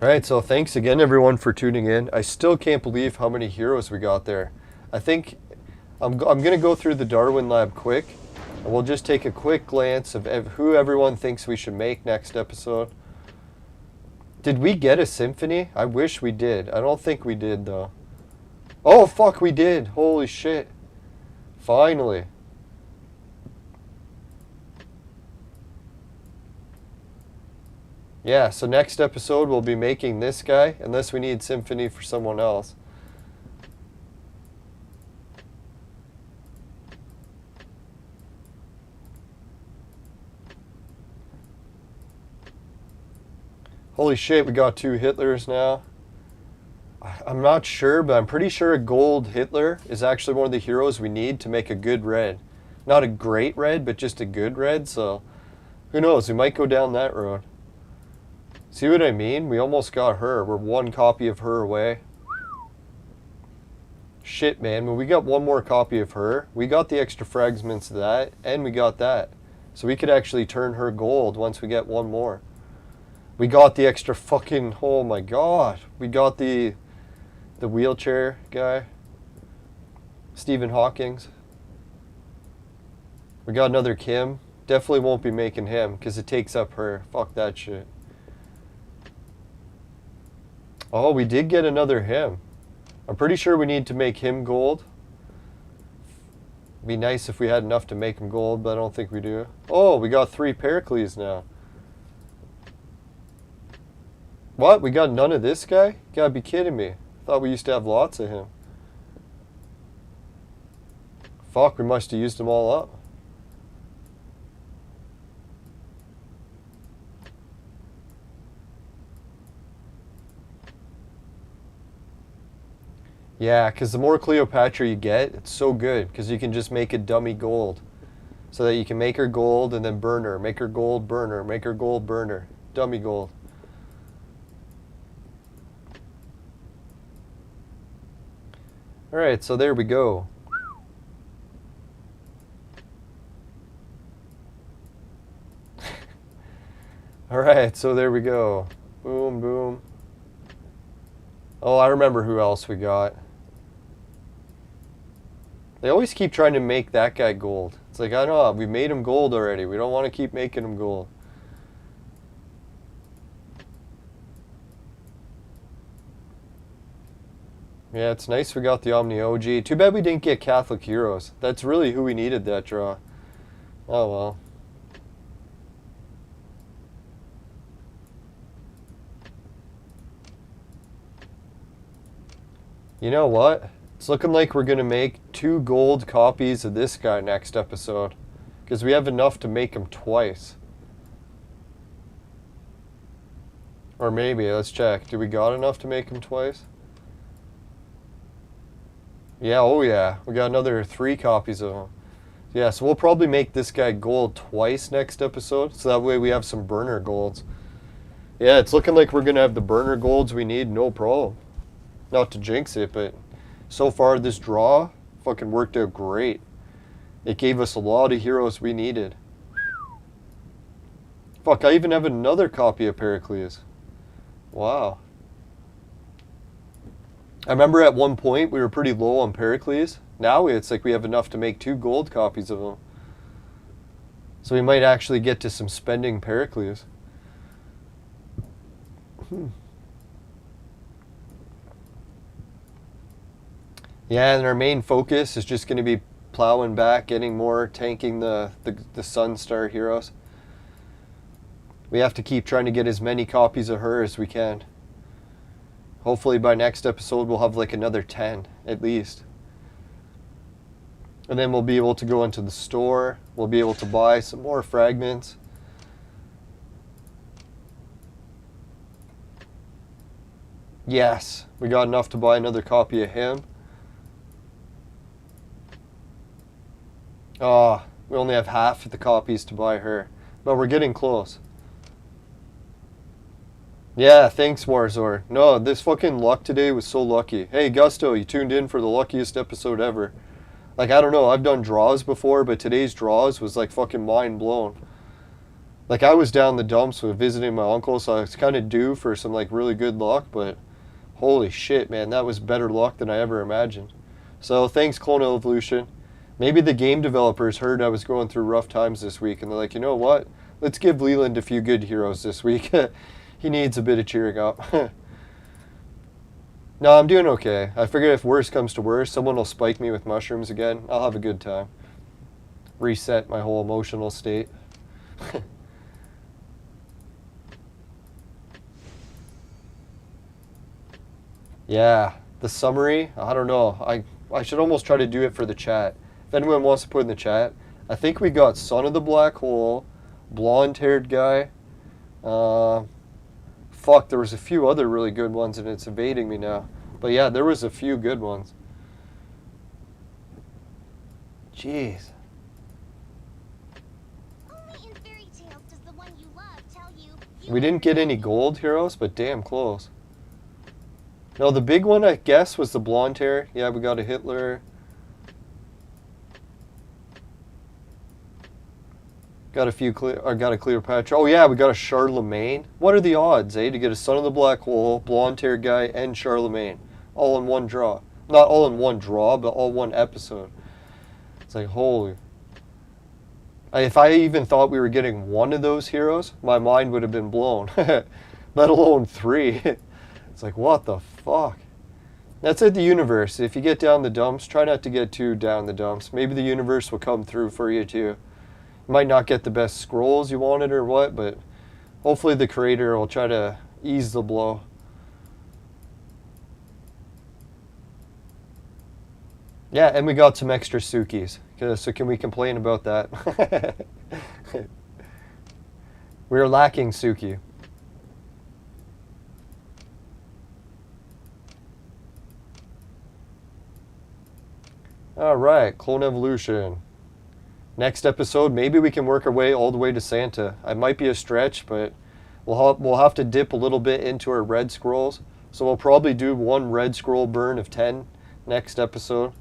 Alright, so thanks again everyone for tuning in. I still can't believe how many heroes we got there. I think I'm going to go through the Darwin Lab quick. And we'll just take a quick glance of who everyone thinks we should make next episode. Did we get a symphony? I wish we did. I don't think we did though. Oh fuck, we did. Holy shit. Finally. Yeah, so next episode we'll be making this guy, unless we need symphony for someone else. Holy shit, we got 2 Hitlers now. I'm not sure, but I'm pretty sure a gold Hitler is actually one of the heroes we need to make a good red. Not a great red, but just a good red, so who knows, we might go down that road. See what I mean? We almost got her. We're 1 copy of her away. Shit, man. When we got 1 more copy of her, we got the extra fragments of that, and we got that. So we could actually turn her gold once we get one more. We got the extra fucking, oh my god. We got the wheelchair guy. Stephen Hawking's. We got another Kim. Definitely won't be making him because it takes up her. Fuck that shit. Oh, we did get another him. I'm pretty sure we need to make him gold. It'd be nice if we had enough to make him gold, but I don't think we do. Oh, we got 3 Pericles now. What? We got none of this guy? You gotta be kidding me. I thought we used to have lots of him. Fuck, we must have used them all up. Yeah, because the more Cleopatra you get, it's so good, because you can just make a dummy gold. So that you can make her gold and then burn her. Make her gold, burn her. Make her gold, burn her. Dummy gold. Alright, so there we go. Alright, so there we go. Boom, boom. Oh, I remember who else we got. They always keep trying to make that guy gold. It's like, I know, we made him gold already. We don't want to keep making him gold. Yeah, it's nice we got the Omni OG. Too bad we didn't get Catholic Heroes. That's really who we needed that draw. Oh well. You know what? It's looking like we're going to make 2 gold copies of this guy next episode. Because we have enough to make him twice. Or maybe, let's check. Do we got enough to make him twice? Yeah, oh yeah. We got another 3 copies of him. Yeah, so we'll probably make this guy gold twice next episode. So that way we have some burner golds. Yeah, it's looking like we're going to have the burner golds we need, no problem. Not to jinx it, but so far this draw fucking worked out great. It gave us a lot of heroes we needed. Fuck, I even have another copy of Pericles. Wow. I remember at one point we were pretty low on Pericles. Now it's like we have enough to make 2 gold copies of them. So we might actually get to some spending Pericles. Yeah, and our main focus is just going to be plowing back, getting more, tanking the Sunstar heroes. We have to keep trying to get as many copies of her as we can. Hopefully by next episode we'll have like another 10 at least. And then we'll be able to go into the store. We'll be able to buy some more fragments. Yes, we got enough to buy another copy of him. Oh, we only have half of the copies to buy her. But we're getting close. Yeah, thanks, Warzor. No, this fucking luck today was so lucky. Hey, Gusto, you tuned in for the luckiest episode ever. Like, I don't know, I've done draws before, but today's draws was like fucking mind blown. Like, I was down the dumps with visiting my uncle, so I was kind of due for some like really good luck, but holy shit, man, that was better luck than I ever imagined. So, thanks, Clone Evolution. Maybe the game developers heard I was going through rough times this week, and they're like, you know what? Let's give Leland a few good heroes this week. He needs a bit of cheering up. No, I'm doing okay. I figured if worse comes to worse, someone will spike me with mushrooms again. I'll have a good time. Reset my whole emotional state. Yeah, the summary, I don't know. I should almost try to do it for the chat. If anyone wants to put in the chat, I think we got Son of the Black Hole, blonde-haired guy. Fuck, there was a few other really good ones and it's evading me now. But yeah, there was a few good ones. Jeez. Only in fairy tales does the one you love tell you We didn't get any gold heroes, but damn close. No, the big one I guess was the blonde hair. Yeah, we got a Hitler. Got a few clear. I got a Cleopatra. Oh yeah, we got a Charlemagne. What are the odds, to get a Son of the Black Hole, Blonde Hair Guy, and Charlemagne, all in one draw? Not all in one draw, but all one episode. It's like holy. If I even thought we were getting one of those heroes, my mind would have been blown. Let alone 3. It's like what the fuck. That's it. The universe. If you get down the dumps, try not to get too down the dumps. Maybe the universe will come through for you too. You might not get the best scrolls you wanted or what, but hopefully the creator will try to ease the blow. Yeah, and we got some extra Sukis. So can we complain about that? We are lacking Suki. Alright, Clone Evolution. Next episode, maybe we can work our way all the way to Santa. It might be a stretch, but we'll have to dip a little bit into our red scrolls. So we'll probably do 1 red scroll burn of 10 next episode.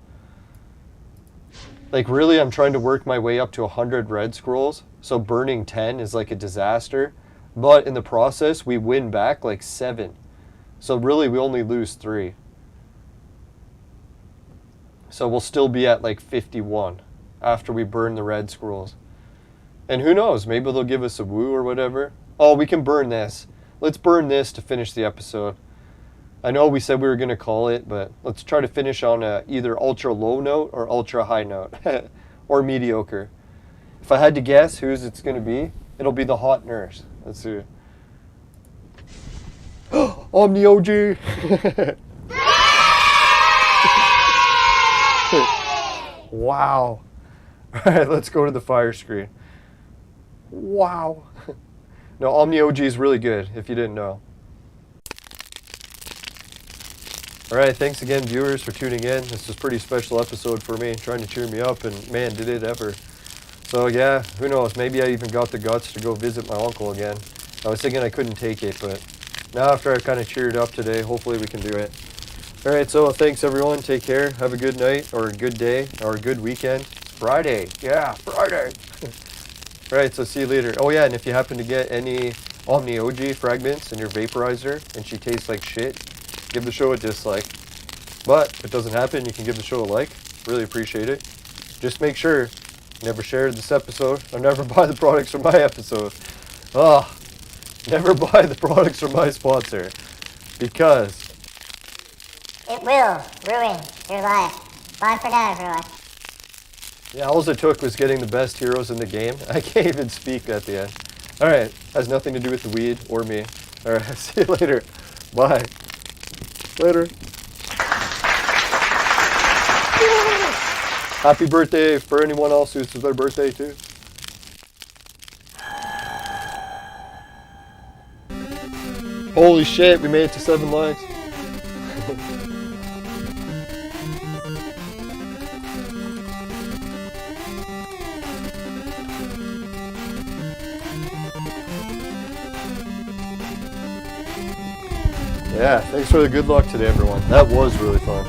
Like really, I'm trying to work my way up to 100 red scrolls. So burning 10 is like a disaster. But in the process, we win back like 7. So really, we only lose 3. So we'll still be at like 51 after we burn the red scrolls. And who knows, maybe they'll give us a woo or whatever. Oh, we can burn this. Let's burn this to finish the episode. I know we said we were going to call it, but let's try to finish on a either ultra low note or ultra high note. Or mediocre. If I had to guess whose it's going to be, it'll be the hot nurse. Let's see. Omni OG! Wow. Alright, let's go to the fire screen. Wow. No, Omni OG is really good, if you didn't know. Alright, thanks again, viewers, for tuning in. This is a pretty special episode for me, trying to cheer me up, and man, did it ever. So yeah, who knows, maybe I even got the guts to go visit my uncle again. I was thinking I couldn't take it, but now after I've kind of cheered up today, hopefully we can do it. Alright, so thanks everyone, take care, have a good night, or a good day, or a good weekend. Friday, yeah, Friday. Alright, so see you later. Oh yeah, and if you happen to get any Omni OG fragments in your vaporizer, and she tastes like shit, give the show a dislike. But if it doesn't happen, you can give the show a like. Really appreciate it. Just make sure you never share this episode, or never buy the products from my episode. Oh, never buy the products from my sponsor. Because It will ruin your life. Bye for now, everyone. yeah, all it took was getting the best heroes in the game. I can't even speak at the end. Alright, has nothing to do with the weed or me. Alright, see you later. Bye. Later. Happy birthday for anyone else who's their birthday too. Holy shit, we made it to 7 likes. Yeah, thanks for the good luck today, everyone. That was really fun.